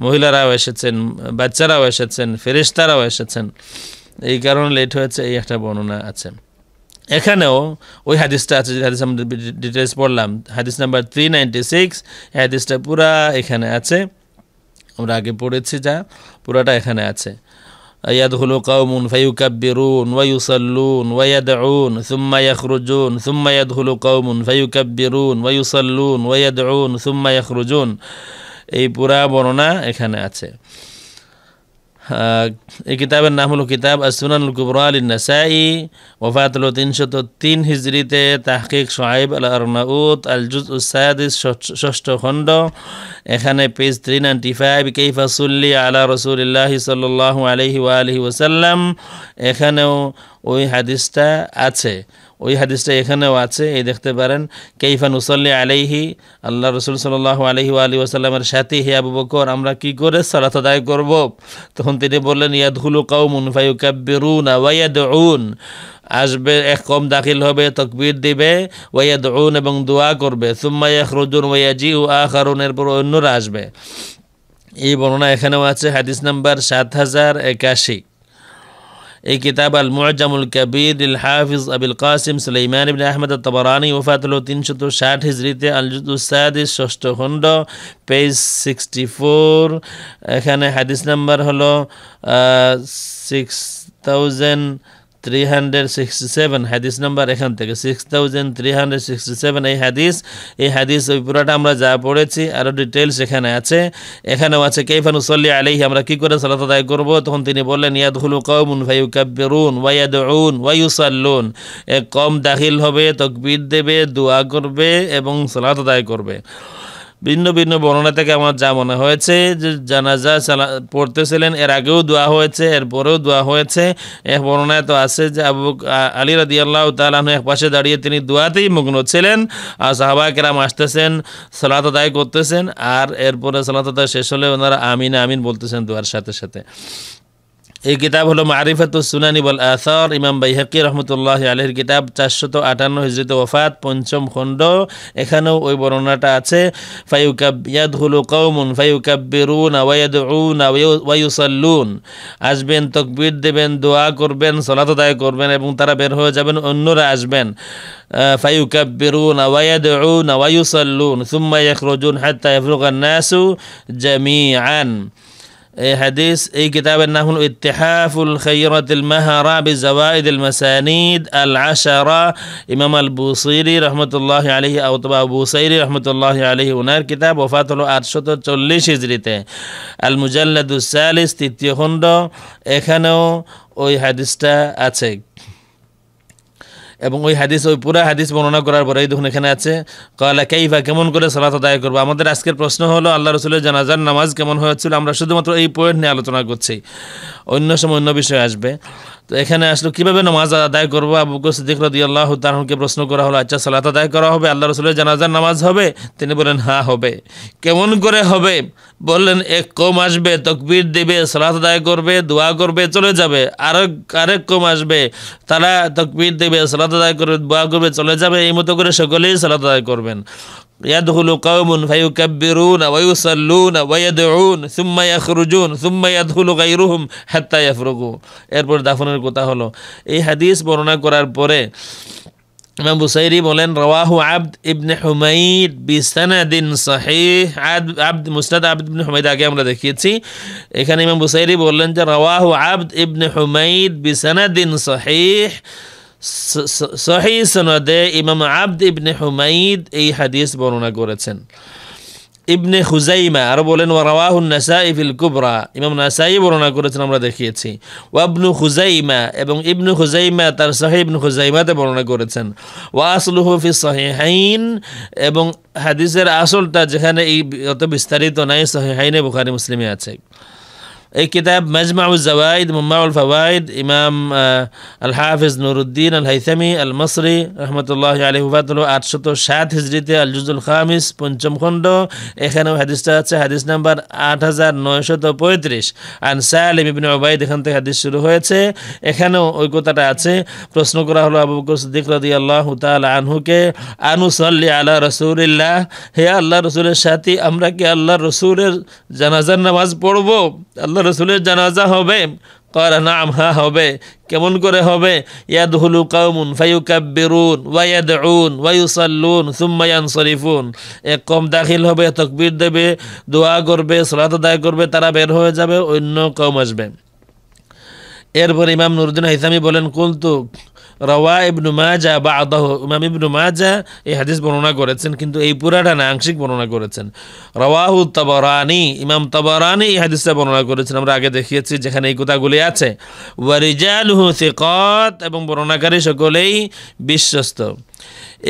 মহিলারাও এসেছেন, বাচ্চারাও এসেছেন, ফেরেশতারাও এসেছেন, এই কারণে লেট হয়েছে, এই একটা বর্ণনা আছে। এখানেও ওই হাদিসটা আছে, যে হাদিস আমরা ডিটেলস পড়লাম, হাদিস নাম্বার 396। হাদিসটা পুরা এখানে আছে, আমরা আগে পড়েছি, যা পুরাটা এখানে আছে। ইয়াদখুলু কওমুন ফায়ুকাব্বিরুন ওয়া ইউসাল্লুন ওয়া ইয়াদউন সুম্মা ইয়াখরুজুন সুম্মা ইয়াদখুলু কওমুন ফায়ুকাব্বিরুন ওয়া ইউসাল্লুন ওয়া ইয়াদউন সুম্মা ইয়াখরুজুন, এই পুরা বর্ণনা এখানে আছে। এই কিতাবের নাম হলো কিতাব আস-সুনানুল কুবরা লিন-নাসাই, ওফাত হলো 303 হিজরিতে, তাহকিক শুআইব আল-আরনাউত, আল জুজউস সাদিস, ষষ্ঠ খণ্ড। এখানে পেজ 395, কাইফা সুল্লি আলা রাসূলিল্লাহি সাল্লাল্লাহু আলাইহি ওয়া আলিহি ওয়াসাল্লাম, এখানেও ওই হাদিসটা আছে, ওই হাদিসটা এখানেও আছে, এই দেখতে পারেন। কাইফা নুসাল্লি আলাইহি, আল্লাহ রসুল সাল্লাল্লাহু আলাইহি ওয়া আলিহি ওয়াসাল্লামের সাথে, হে আবু বকর আমরা কি করে সালাত আদায় করব? তখন তিনি বললেন, ইয়াদখুলু কওমুন ফায়ুকাব্বিরুনা ওয়া ইয়াদউন, আসবে এক কম দাখিল হবে, তাকবীর দিবে, ওয়া ইয়াদউন এবং দোয়া করবে, সুম্মা ইয়াখরুজুন ওয়া ইয়াজিউ আখারুন, এরপর অন্যরা আসবে। এই বর্ণনা এখানেও আছে, হাদিস নাম্বার 7081। এই কিতাব আল মুআজ্জামুল কাবীর লিল হাফিজ আবুল কাসিম সুলাইমান ইবনে আহমদ আত-তাবারানী, ওফাত হলো 360 হিজরিতে, আল জুজউস সাদিস, ষষ্ঠ খণ্ড, পেজ 64। এখানে হাদিস নাম্বার হলো 6367, হাদিস নাম্বার এখান থেকে 6367 এই হাদিস ওই পুরাটা আমরা যা পড়েছি, আরও ডিটেলস এখানে আছে। এখানেও আছে কাইফা নুসাল্লি আলাইহি, আমরা কি করে সালাত আদায় করব? তখন তিনি বললেন, ইয়াদখুলু কওমুন ফায়ুকাব্বিরুন ওয়া ইয়াদউন ওয়া ইউসাল্লুন, এক কম দাখিল হবে, তাকবীর দেবে, দোয়া করবে এবং সালাত আদায় করবে। ভিন্ন ভিন্ন বর্ণনা থেকে আমার যা মনে হয়েছে যে জানাজা পড়তেছিলেন, এর আগেও দোয়া হয়েছে, এরপরেও দোয়া হয়েছে। এক বর্ণনায় তো আছে যে আলী রাদিয়াল্লাহু তাআলা আনহু এক পাশে দাঁড়িয়ে তিনি দোয়াতেই মগ্ন ছিলেন, আর সাহাবায়ে কেরাম আসতেছেন, সালাত আদায় করতেছেন, আর এরপরে সালাত আদায় শেষ হলে ওনারা আমিন আমিন বলতেছেন দোয়ার সাথে সাথে। এই কিতাব হলো মারিফাতুস সুনানি ওয়াল আসার, ইমাম বাইহাকি রহমতুল্লাহি আলাইহির কিতাব, 458 হিজরিতে ওফাত, পঞ্চম খণ্ড। এখানেও ওই বর্ণনাটা আছে, ইয়াদখুলু কওমুন ফায়ুকাব্বিরুনা ওয়া ইয়াদউনা ওয়া ইউসাল্লুন, আসবেন, তাকবীর দেবেন, দোয়া করবেন, সালাত আদায় করবেন এবং তারা বের হয়ে যাবেন, অন্যরা আসবেন। ফায়ুকাব্বিরুনা ওয়া ইয়াদউনা ওয়া ইউসাল্লুন সুম্মা ইয়াখরুজুন হাত্তা ইয়াফরুগান নাসু জামিআন। এই হাদিস, এই কিতাবের নাম হল ইত্তিহাফুল খায়রাতিল মাহারা বিজাওয়াইদিল মাসানিদ আল আশারা, ইমাম আল বুসাইরি রহমতুল্লাহি আলাইহি, অথবা বুসাইরি রহমতুল্লাহি আলাইহি, ওনার কিতাব, ওফাত হলো 840 হিজরিতে, আল মুজাল্লাদুস সালিস, তৃতীয় খণ্ড। এখানেও ওই হাদিসটা আছে এবং ওই হাদিস, ওই পুরা হাদিস বর্ণনা করার পরে দেখুন এখানে আছে, ক্বালা কাইফা, কেমন করে সালাত আদায় করবো। আমাদের আজকের প্রশ্ন হলো আল্লাহ রসুলের জানাজার নামাজ কেমন হয়েছিল, আমরা শুধুমাত্র এই পয়েন্ট নিয়ে আলোচনা করছি, অন্য সময় অন্য বিষয় আসবে। তো এখানে আসলে কীভাবে নামাজ আদায় করবো, আবু বকর সিদ্দিক রাদিয়াল্লাহু তাআলা আনহুকে প্রশ্ন করা হলো, আচ্ছা সালাত আদায় করা হবে, আল্লাহ রসুলের জানাজার নামাজ হবে? তিনি বলেন হ্যাঁ হবে। কেমন করে হবে? বললেন এক কম আসবে, তাকবীর দেবে, সালাত আদায় করবে, দোয়া করবে, চলে যাবে। আরেক কম আসবে, তারা তাকবীর দেবে, সালাত আদায় করবে, দোয়া করবে, চলে যাবে। এই মতো করে সকলেই সালাত আদায় করবেন। ইয়াদখুলু কওমুন ফায়ুকাব্বিরুনা ওয়া ইউসাল্লুনা ওয়া ইয়াদউন সুম্মা ইয়াখরুজুন সুম্মা ইয়াদখুলু গায়রুহুম হাত্তা ইয়াফরুগু। এরপর দাফনের কথা হলো। এই হাদিস বর্ণনা করার পরে ইমাম বুসাইরি বলেন, রাওয়াহু আবদ ইবনে হুমাইদ বিসানাদিন সহিহ। মুসনাদ আবদ ইবনে হুমাইদ আগে আমরা দেখিয়েছি। এখানে ইমাম বুসাইরি বললেন যে রাওয়াহু আবদ ইবনে হুমাইদ বিসানাদিন সহিহ, সহিহ সনদে ইমাম আবদ ইবনে হুমাইদ এই হাদিস বর্ণনা করেছেন। ইবনে খুজাইমা আরো বলেন, ওয়া রাওয়াহুন নাসাই ফিল কুবরা, ইমাম নাসাই বর্ণনা করেছেন, আমরা দেখিয়েছি। ওয়া ইবনু খুজাইমা, এবং ইবনু খুজাইমা তার সহিহ ইবনু খুজাইমাতে বর্ণনা করেছেন। ওয়া আসলুহু ফিস সহিহাইন, এবং হাদিসের আসলটা যেখানে এই অত বিস্তারিত নাই, সহিহাইনে বুখারী মুসলিমে আছে। এই কিতাব মাজমাউজ জাওয়াইদ মুম্মাউল ফাওয়াইদ, ইমাম আল হাফিজ নুরুদ্দিন আল হাইসামি আল মসরি রহমতুল্লাহি আলাইহি, ওফাত হলো 807 হিজরিতে, আল জুজুল খামিস, পঞ্চম খণ্ড। এখানেও হাদিসটা আছে, হাদিস নাম্বার 8935। আন সালিম ইবনে উবাইদ, এখান থেকে হাদিস শুরু হয়েছে। এখানেও ওই কথাটা আছে। প্রশ্ন করা হলো আবু বকর সিদ্দিক রাদিয়াল্লাহু তাআলা আনহুকে, আনুসাল্লি আলা রাসূলিল্লাহ, হে আল্লাহ রসুলের সাথী, আমরা কি আল্লাহ রসুলের জানাজার নামাজ পড়বো? আল্লাহ রসুলের জানাজা হবে? ক্বালা নাম, হ্যাঁ হবে। কেমন করে হবে? ইয়াদখুলু কওমুন ফায়ুকাব্বিরুন ওয়া ইয়াদউন ওয়া ইউসাল্লুন সুম্মা ইয়ানসরিফুন, এক কম দাখিল হবে, তাকবীর দেবে, দোয়া করবে, সালাত আদায় করবে, তারা বের হয়ে যাবে, অন্য কওম আসবে। এরপর ইমাম নুরুদ্দিন হাইসামি বলেন, কুলতু রাওয়া ইবনু মাজাহ বা'দাহু, ইমাম ইবনু মাজাহ এই হাদিস বর্ণনা করেছেন, কিন্তু এই পুরাটা না, আংশিক বর্ণনা করেছেন। রাওয়াহু তাবারানী, ইমাম তাবারানী এই হাদিসটা বর্ণনা করেছেন, আমরা আগে দেখিয়েছি, যেখানে এই কথাগুলি আছে। ওয়া রিজালুহু সিকাত, এবং বর্ণনাকারী সকলেই বিশ্বস্ত।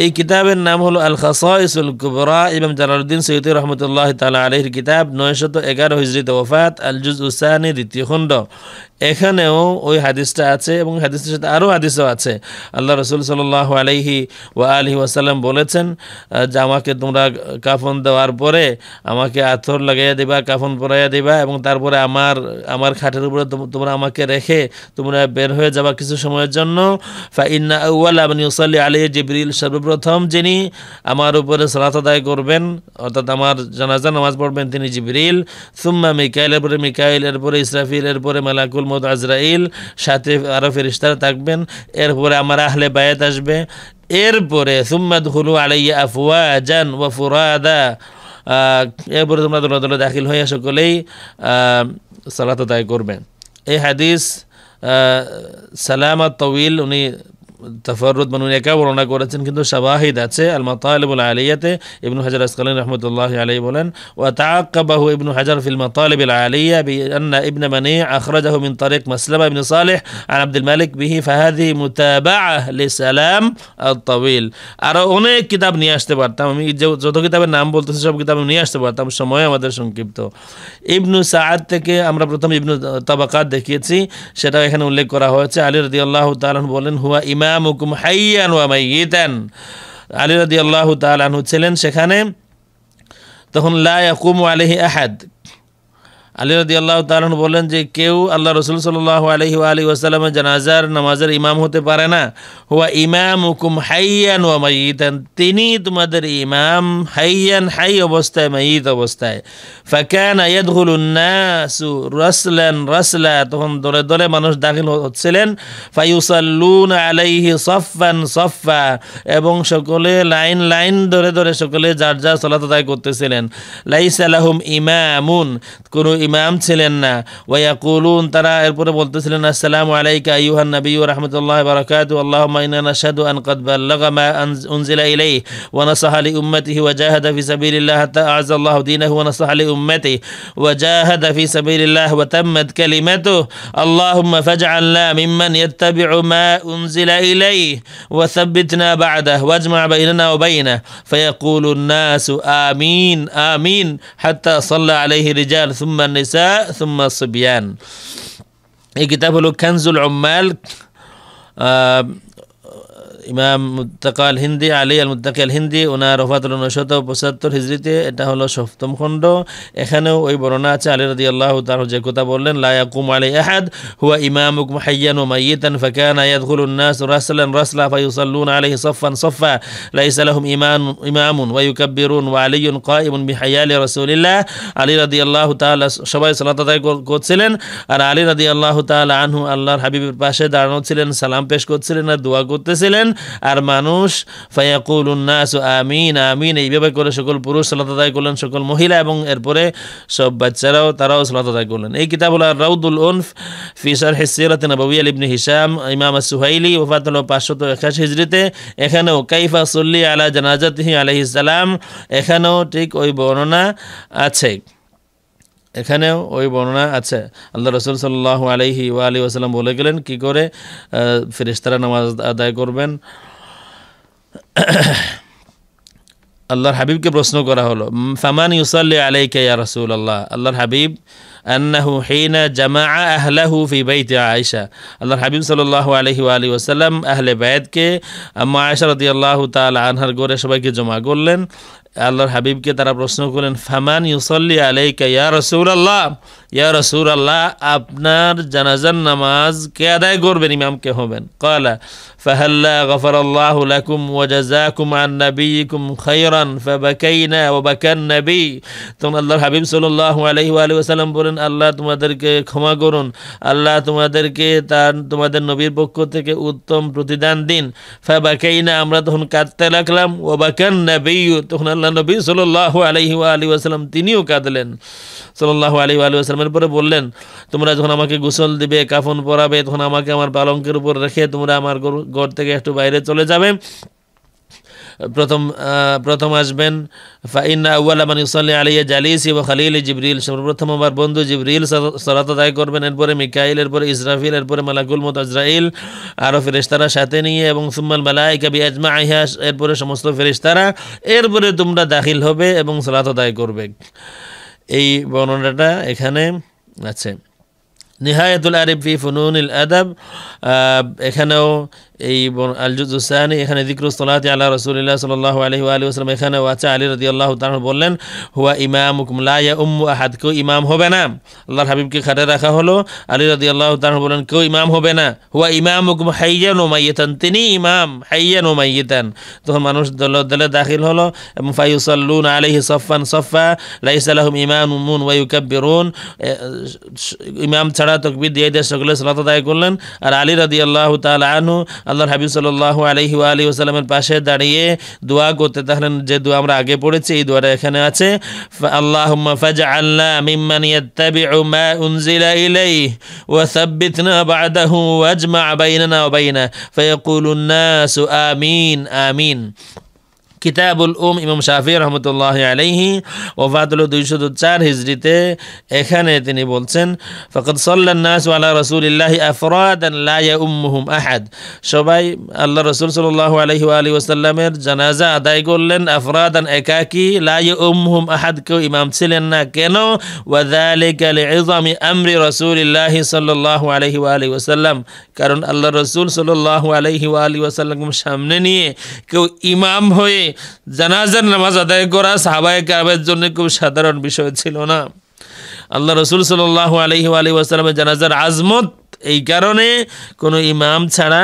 এই কিতাবের নাম হলো আল খাসাইসুল কুবরা, ইমাম জালালউদ্দিন সৈয়দী রহমতুল্লাহ তাআলা আলাইহির কিতাব, 911 হিজরিতে ওফাত, আল জুজউ সানি, দ্বিতীয় খণ্ড। এখানেও ওই হাদিসটা আছে, এবং হাদিসের সাথে আরও হাদিসও আছে। আল্লাহ রসুল সাল্লাল্লাহু আলাইহি ওয়া আলিহি ওয়াসাল্লাম বলেছেন যে আমাকে তোমরা কাফন দেওয়ার পরে আমাকে আতর লাগাইয়া দিবা, কাফন পরাইয়া দিবা, এবং তারপরে আমার খাটের উপরে তোমরা আমাকে রেখে তোমরা বের হয়ে যাবা কিছু সময়ের জন্য। ফা ইন্না আউয়ালা মান ইউসাল্লি আলাইহি জিবরিল, সর্বপ্রথম যিনি আমার উপরে সালাত আদায় করবেন, অর্থাৎ আমার জানাজা নামাজ পড়বেন, তিনি জিবরিল। সুম্মা মিকাইল, এরপরে মিকাইল, এরপরে ইসরাফিল, এরপরে মালাকুল মউত আজরাইল, সাথে আরও ফেরেশতারা থাকবেন। এরপরে আমার আহলে বায়াত আসবে। এরপরে সুম্মা দুখুলু আলাইয়া আফওয়াজান ওয়া ফুরাদা, এরপরে তোমরা দলে দলে দাখিল হইয়া সকলেই সালাত আদায় করবেন। এই হাদিস সালামা তউইল উনি তাফাররুদ উনি একা বর্ণনা করেছেন, কিন্তু শাওয়াহিদ আছে। আল মাতালিবুল আলিয়াতে ইবনু হাজার আসকালানী রাহমাতুল্লাহি আলাইহি বলেন, ওয়া তাআক্কাবাহু ইবনু হাজার ফিল মাতালিবিল আলিয়া বিআন্না ইবনে মানি আখরাজাহু মিন তারিক মাসলামা ইবনে সালেহ আন আব্দুল মালিক বিহি ফাহাদিহি মুতাবাআহ লিসালাম আত-তাওয়িল। আরও অনেক কিতাব নিয়ে আসতে পারতাম, আমি যত কিতাবের নাম বলতেছি সব কিতাব নিয়ে আসতে পারতাম, সময় আমাদের সংক্ষিপ্ত। ইবনু সাআদ থেকে আমরা প্রথম ইবনু তাবাকাত দেখিয়েছি, সেটাও এখানে উল্লেখ করা হয়েছে। আলী রাদিয়াল্লাহু তাআলা বলেন, হুয়া ইমামুকুম হাইয়ান ওয়া মাইয়িতান, আলী রাদিয়াল্লাহু তাআলা আনহু ছিলেন সেখানে, তখন লা ইয়াকুমু আলাইহি আহাদ। আলী রাদিয়াল্লাহু তাআলা বলেন যে কেউ আল্লাহ রসুল সাল্লাল্লাহু আলাইহি ওয়া আলিহি ওয়াসাল্লামের জানাজার নামাজের ইমাম হতে পারে না। হুয়া ইমামুকুম হাইয়ান ওয়া মাইয়িতান, তিনি তোমাদের ইমাম, হাইয়ান হাই অবস্থায়, মাইয়িত অবস্থায়। ফাকানা ইয়াদখুলুন নাসু রাসলান রাসলা, তখন দলে দলে মানুষ দাখিল হচ্ছিলেন। ফায়ুসাল্লুনা আলাইহি সাফফান সাফফা, এবং সকলে লাইন লাইন ধরে ধরে সকলে যার যার সালাত আদায় করতেছিলেন। লাইসা লাহুম ইমামুন, কোনো ইমাম ছিলেন না। ওয়ায়াকুলুন, তারা এরপরে বলতেছিলেন, আসসালামু আলাইকা আইয়ুহান নাবিয়্যু ওয়া রাহমাতুল্লাহি ওয়া বারাকাতুহু, আল্লাহুম্মা ইন্না নাশহাদু আন কাদ বাল্লাগা মা উনজিলা ইলাইহি ওয়া নাসাহা লি উম্মতিহি ওয়া জাহাদা ফি সাবিলিল্লাহি হাত্তা আ'আযা আল্লাহু দীনাহু ওয়া নাসাহা লি উম্মতিহি ওয়া জাহাদা ফি সাবিলিল্লাহি ওয়া তাম্মাত কালিমাতুহু, আল্লাহুম্মা ফাজ'আলনা মিম্মান ইয়াত্তাবি'ু মা উনজিলা ইলাইহি ওয়া সাব্বিতনা বা'দাহু ওয়াজমা' বাইনানা ওয়া বাইনাহু। ফায়াকুলুন নাসু আমিন আমিন হাত্তা সাল্লা আলাইহি রিজাল সুম্মা নিসা সুম্মা সিবিয়ান। এই কিতাব হলো কানজুল উম্মাল, ইমাম মুত্তাকি আল হিন্দি, আলী আল মুত্তাকি আল হিন্দি, ওনার ওফাত হলো 975 হিজরিতে। এটা হলো 7ম খণ্ড। এখানেও ওই বর্ণনা আছে, আলী রাদিয়াল্লাহু তাআলা যে কথা বললেন, লা ইয়াকুমু আলাইহি আহাদ হুয়া ইমামুকুম হাইয়ান ওয়া মাইয়িতান ফাকানা ইয়াদখুলুন নাসু রাসলান রাসলা ফায়ুসাল্লুনা আলাইহি সাফফান সাফফা লাইসা লাহুম ইমামুন ওয়া ইউকাব্বিরুন ওয়া আলিয়্যুন কায়িমুন বিহায়ালি রাসূলিল্লাহ। আলী রাদিয়াল্লাহু তাআলা সবাই সালাত আদায় করছিলেন, আর আলী রাদিয়াল্লাহু তাআলা আনহু আল্লাহর হাবিবের পাশে দাঁড়ানো ছিলেন, সালাম পেশ করছিলেন আর দোয়া করতেছিলেন। আর মানুষ ফায়াকুলুন নাসু আমিন আমিন, এইভাবে করে সকল পুরুষ সালাত আদায় করলেন, সকল মহিলা, এবং এরপরে সব বাচ্চারাও তারাও সালাত আদায় করলেন। এই কিতাব হলো রাউদুল উনফ ফি শারহি সিরাত নবওয়িয়া ইবনে হিশাম, ইমাম আস-সুহাইলি, ওফাত হলো 581 হিজরিতে। এখানেও কাইফা সুল্লি আলা জানাজাতিহি আলাইহিস সালাম, এখানেও ঠিক ওই বর্ণনা আছে, এখানেও ওই বর্ণনা আছে। আল্লাহ রসুল সাল্লাল্লাহু আলাইহি ওয়া আলিহি ওয়াসাল্লাম বলে গেলেন কি করে ফেরেশতারা নামাজ আদায় করবেন। আল্লাহর হাবিবকে প্রশ্ন করা হলো, ফামান ইউসাল্লি আলাইকা ইয়া রাসূলুল্লাহ, আল্লাহর হাবিব আন্নাহু হিনা জামাআ আহলাহু ফি বাইতি আয়েশা, আল্লাহর হাবিব সাল্লাল্লাহু আলাইহি ওয়া আলিহি ওয়াসাল্লাম আহলে বাইতকে আম্মা আয়েশা রাদিয়াল্লাহু তাআলা আনহার ঘরে সবাইকে জমা করলেন। আল্লাহর হাবিবকে তারা প্রশ্ন করলেন, ফামান ইউসাল্লি আলাইকা ইয়া রাসূলুল্লাহ, ইয়া রাসূলুল্লাহ, আপনার জানাজার নামাজ কে আদায় করবেন, ইমাম কে হবেন? ক্বালা ফাহাল্লা গফারাল্লাহু লাকুম ওয়া জাযাকুম আন নাবিয়িকুম খায়রান ফাবাকাইনা ওয়া বাকান নবী। তখন আল্লাহর হাবিব সাল্লাল্লাহু আলাইহি ওয়া আলিহি ওয়াসাল্লাম বলেন, আল্লাহ তোমাদেরকে ক্ষমা করুন, আল্লাহ তোমাদেরকে তোমাদের নবীর পক্ষ থেকে উত্তম প্রতিদান দিন। ফাবাকাইনা, আমরা তখন কাঁদতে লাগলাম, ওয়া বাকান নবী, তখন আল্লাহ আল্লাহ নবী সাল্লাল্লাহু আলাইহি ওয়াসাল্লাম তিনিও কাঁদলেন সাল্লাল্লাহু আলাইহি ওয়াসাল্লামের পরে বললেন, তোমরা যখন আমাকে গোসল দিবে, কাফন পরাবে, তখন আমাকে আমার পালঙ্কের উপর রেখে তোমরা আমার ঘর থেকে একটু বাইরে চলে যাবে। প্রথম আসবেন ফাইন্না আউয়ালা মান ইউসাল্লি আলাইহি জালিসি ওয়া খালিলি জিবরিল, সর্বপ্রথম আমার বন্ধু জিবরিল সালাত আদায় করবেন, এরপরে মিকাইল, এরপরে ইসরাফিল, এরপরে মালাকুল মউত আজরাইল, আরও ফেরেশতারা সাথে নিয়ে, এবং সুম্মাল মালাইকা বিআজমাইহা, এরপরে সমস্ত ফেরেশতারা, এরপরে তোমরা দাখিল হবে এবং সালাত আদায় করবে। এই বর্ণনাটা এখানে আছে। নিহায়াতুল আরিফ ফি ফুনুনিল আদাব, এখানেও এই আল জুজুস সানি, এখানে যিকরুস সালাতি আলা রাসূলিল্লাহ সাল্লাল্লাহু আলাইহি ওয়া আলিহি ওয়াসাল্লাম, এখানেও আছে। আলী রাদিয়াল্লাহু তাআলা বললেন, হুয়া ইমামুকুম লা ইয়াউম্মু আহাদ, কেউ ইমাম হবে না। আল্লাহর হাবিবকে খাটে রাখা হলো। আলী রাদিয়াল্লাহু তাআলা বলেন, কেউ ইমাম হবে না। হুয়া ইমামুকুম হাইয়ান ওয়া মাইয়িতান, তিনি ইমাম হাইয়ান ওয়া মাইয়িতান। তখন মানুষ দলে দলে দাখিল হলো এবং ফায়ুসাল্লুনা আলাইহি সাফফান সাফফা লাইসা লাহুম ইমামুন ওয়া ইউকাব্বিরুন, ইমাম ছাড়া তাকবীর দিয়ে দিয়ে সকলে সালাত আদায় করলেন। আর আলী রাদিয়াল্লাহু তাআলা আনহু আল্লাহর হাবিব সাল্লাল্লাহু আলাইহি ওয়া আলিহি ওয়াসাল্লামের পাশে দাঁড়িয়ে দোয়া করতে থাকলেন, যে দোয়া আমরা আগে পড়েছি, এই দোয়াটা এখানে আছে। আল্লাহুম্মা ফাজআলনা মিম্মান ইয়াত্তাবিউ মা উনজিলা ইলাইহি ওয়া সাব্বিতনা বা'দাহু ওয়াজমা' বাইনানা ওয়া বাইনা ফায়াকুলুন নাসু আমিন আমিন। কিতাবুল ইমাম শাফিঈ রহমতুল্লাহ আলাইহি, ওফাত হলো 204 হিজরিতে। এখানে তিনি বলছেন, ফাকাদ সাল্লান নাসু আলা রাসূলিল্লাহি আফরাদান লা ইয়াউম্মুহুম আহাদ, সবাই আল্লাহ রাসূল সাল্লাল্লাহু আলাইহি ওয়া আলিহি ওয়াসাল্লামের জানাজা আদায় করলেন, আফরাদান একাকী, লা ইয়াউম্মুহুম আহাদ, কেউ ইমাম ছিলেন না। কেন? ওয়া যালিকা লিইযামি আমরি রাসূলিল্লাহি সাল্লাল্লাহু আলাইহি ওয়া আলিহি ওয়াসাল্লাম, কারণ আল্লাহ রাসূল সাল্লাল্লাহু আলাইহি ওয়া আলিহি ওয়াসাল্লামকে সামনে নিয়ে কেউ ইমাম হয়ে জানাজার নামাজ আদায় করা সাহাবায়ে কেরামের জন্য খুব সাধারণ বিষয় ছিল না। আল্লাহ রাসূল সাল্লাল্লাহু আলাইহি ওয়া আলিহি ওয়াসাল্লামের জানাজার আজমত এই কারণে কোনো ইমাম ছাড়া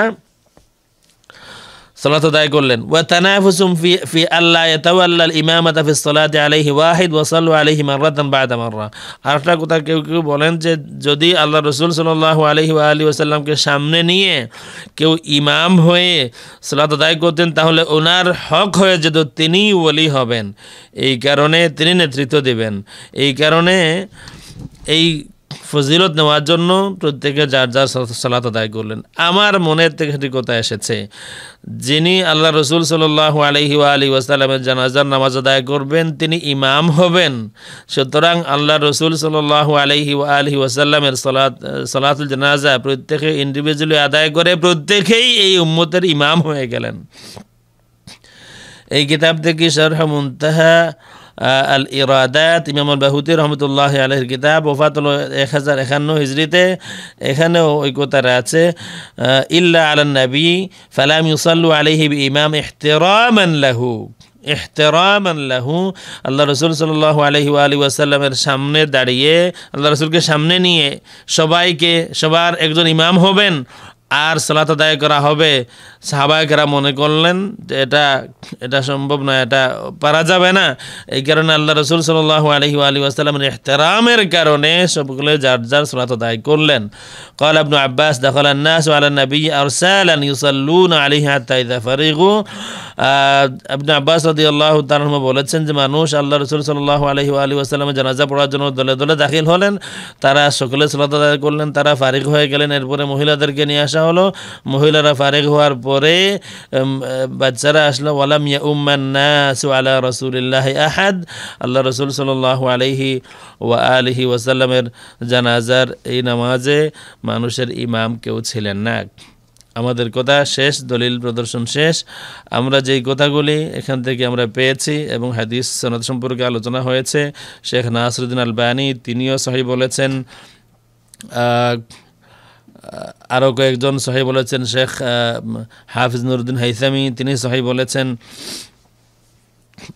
সালাত আদায় করলেন। ওয়া তানাফুসুম ফি আল্লা ইয়াতাওয়াল্লাল ইমামাতা ফিস সালাতি আলাইহি ওয়াহিদ ওয়া সাল্লু আলাইহি মাররাতান বা'দা মাররা। আরেকটা কথা কেউ কেউ বলেন যে যদি আল্লাহ রাসূল সাল্লাল্লাহু আলাইহি ওয়া আলিহি ওয়াসাল্লামকে সামনে নিয়ে কেউ ইমাম হয়ে সালাত আদায় করতেন, তাহলে ওনার হক হয়ে যেত, তিনি ওলি হবেন, এই কারণে তিনি নেতৃত্ব দেবেন। এই কারণে এই ফজিলত নেওয়ার জন্য প্রত্যেকে যার যার সালাত আদায় করলেন। আমার মনের থেকে একটি কথা এসেছে, যিনি আল্লাহ রসুল সাল্লাল্লাহু আলাইহি ওয়া আলিহি ওয়াসাল্লামের জানাজার নামাজ আদায় করবেন তিনি ইমাম হবেন। সুতরাং আল্লাহ রসুল সাল্লাল্লাহু আলাইহি ওয়া আলিহি ওয়াসাল্লামের সালাতুল জানাজা প্রত্যেকে ইন্ডিভিজুয়ালি আদায় করে প্রত্যেকেই এই উম্মতের ইমাম হয়ে গেলেন। এই কিতাব থেকে শারহ মুনতাহা আল ইরাদাত, ইমাম আল বাহুতি রহমতুল্লাহ আলাইহির কিতাব, ওফাত হলো 1051 হিজরিতে। এখানেও ওই কথাটা আছে, ইল্লা আলান নবী ফালাম ইউসাল্লু আলাইহি বিইমাম ইহতিরামান লাহু, ইহতিরামান লাহু, আল্লাহ রসুল সাল্লাল্লাহু আলাইহি ওয়া আলিহি ওয়াসাল্লামের সামনে দাঁড়িয়ে আল্লাহ রসুলকে সামনে নিয়ে সবার একজন ইমাম হবেন আর সালাত আদায় করা হবে। সাহাবায়ে কেরাম মনে করলেন যে এটা সম্ভব নয়, এটা পারা যাবে না। এই কারণে আল্লাহ রসুল সাল্লাল্লাহু আলাইহি ওয়া আলিহি ওয়াসাল্লামের ইহতিরামের কারণে সবগুলো যার যার সালাত আদায় করলেন। قال ابن عباس دخل الناس على النبي أرسالا يصلون عليه حتى إذا فرغوا। ইবনে আব্বাস রাদিয়াল্লাহু তাআলা বলেছেন যে মানুষ আল্লাহ রসুল সাল্লাল্লাহু আলাইহি ওয়া আলিহি ওয়াসাল্লামের জানাজা পড়ার জন্য দলে দলে দাখিল হলেন। তারা সকলে সালাত আদায় করলেন, তারা ফারিগ হয়ে গেলেন। এরপরে মহিলাদেরকে নিয়ে আসা হলো। মহিলারা ফারিগ হওয়ার পরে বাচ্চারা আসলো। ওয়ালাম ইয়াউম্মান নাসু আলা রাসূলিল্লাহি আহাদ, আল্লাহ রসুল সাল্লাল্লাহু আলাইহি ওয়া আলিহি ওয়াসাল্লামের জানাজার এই নামাজে মানুষের ইমাম কেউ ছিলেন না। আমাদের কথা শেষ, দলিল প্রদর্শন শেষ। আমরা যেই কথাগুলি এখান থেকে আমরা পেয়েছি এবং হাদিস সনদ সম্পর্কে আলোচনা হয়েছে, শেখ নাসিরুদ্দিন আলবানী তিনিও সহিহ বলেছেন, আরও কয়েকজন সহিহ বলেছেন, শেখ হাফিজ নুরউদ্দিন হাইসামি তিনি সহিহ বলেছেন,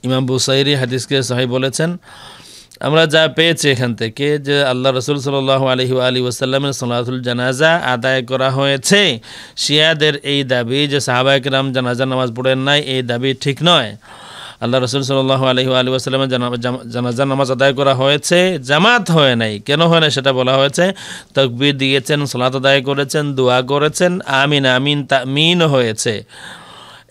ইমাম বুসাইরি হাদিসকে সহিহ বলেছেন। আমরা যা পেয়েছি এখান থেকে যে আল্লাহ রসুল সাল্লাল্লাহু আলাইহি ওয়া আলিহি ওয়াসাল্লামের সালাতুল জানাজা আদায় করা হয়েছে। শিয়াদের এই দাবি যে সাহাবায়ে কেরাম জানাজার নামাজ পড়েন নাই, এই দাবি ঠিক নয়। আল্লাহ রসুল সাল্লাল্লাহু আলাইহি ওয়া আলিহি ওয়াসাল্লামের জানাজার নামাজ আদায় করা হয়েছে, জামাত হয় নাই। কেন হয় না সেটা বলা হয়েছে। তাকবীর দিয়েছেন, সালাত আদায় করেছেন, দোয়া করেছেন, আমিন আমিন তামিন হয়েছে।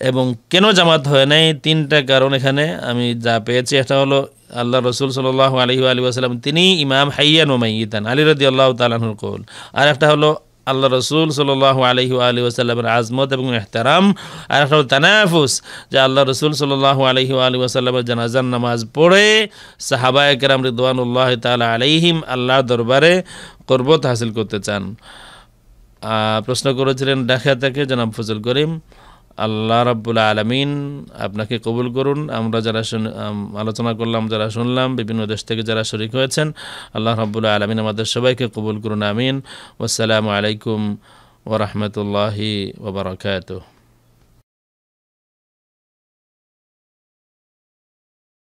এবং কেন জামাত হয় নাই, তিনটা কারণ এখানে আমি যা পেয়েছি। একটা হলো আল্লাহ রসুল সাল্লাল্লাহু আলাইহি ওয়াসাল্লাম তিনি ইমাম হাইয়ান ও মাইয়িতান, আলী রাদিয়াল্লাহু তাআলা আনহুর কওল। আর একটা হলো আল্লাহ রসুল সাল্লাল্লাহু আলাইহি ওয়াসাল্লামের আজমত এবং ইহতারাম। আর একটা হলো তানাফুস, যে আল্লাহ রসুল সাল্লাল্লাহু আলাইহি ওয়াসাল্লামের জানাজার নামাজ পড়ে সাহাবায়ে কেরাম রিদওয়ানুল্লাহি তাআলা আলাইহিম আল্লাহর দরবারে কুরবত হাসিল করতে চান। প্রশ্ন করেছিলেন ঢাকা থেকে জনাব ফজল করিম। আল্লাহ রাব্বুল আলামিন আপনাকে কবুল করুন। আমরা যারা আলোচনা করলাম, যারা শুনলাম, বিভিন্ন দেশ থেকে যারা শরীক হয়েছেন, আল্লাহ রাব্বুল আলামিন আমাদের সবাইকে কবুল করুন, আমিন। ওয়াসসালামু আলাইকুম ওয়া রাহমাতুল্লাহি ওয়া বারাকাতুহু।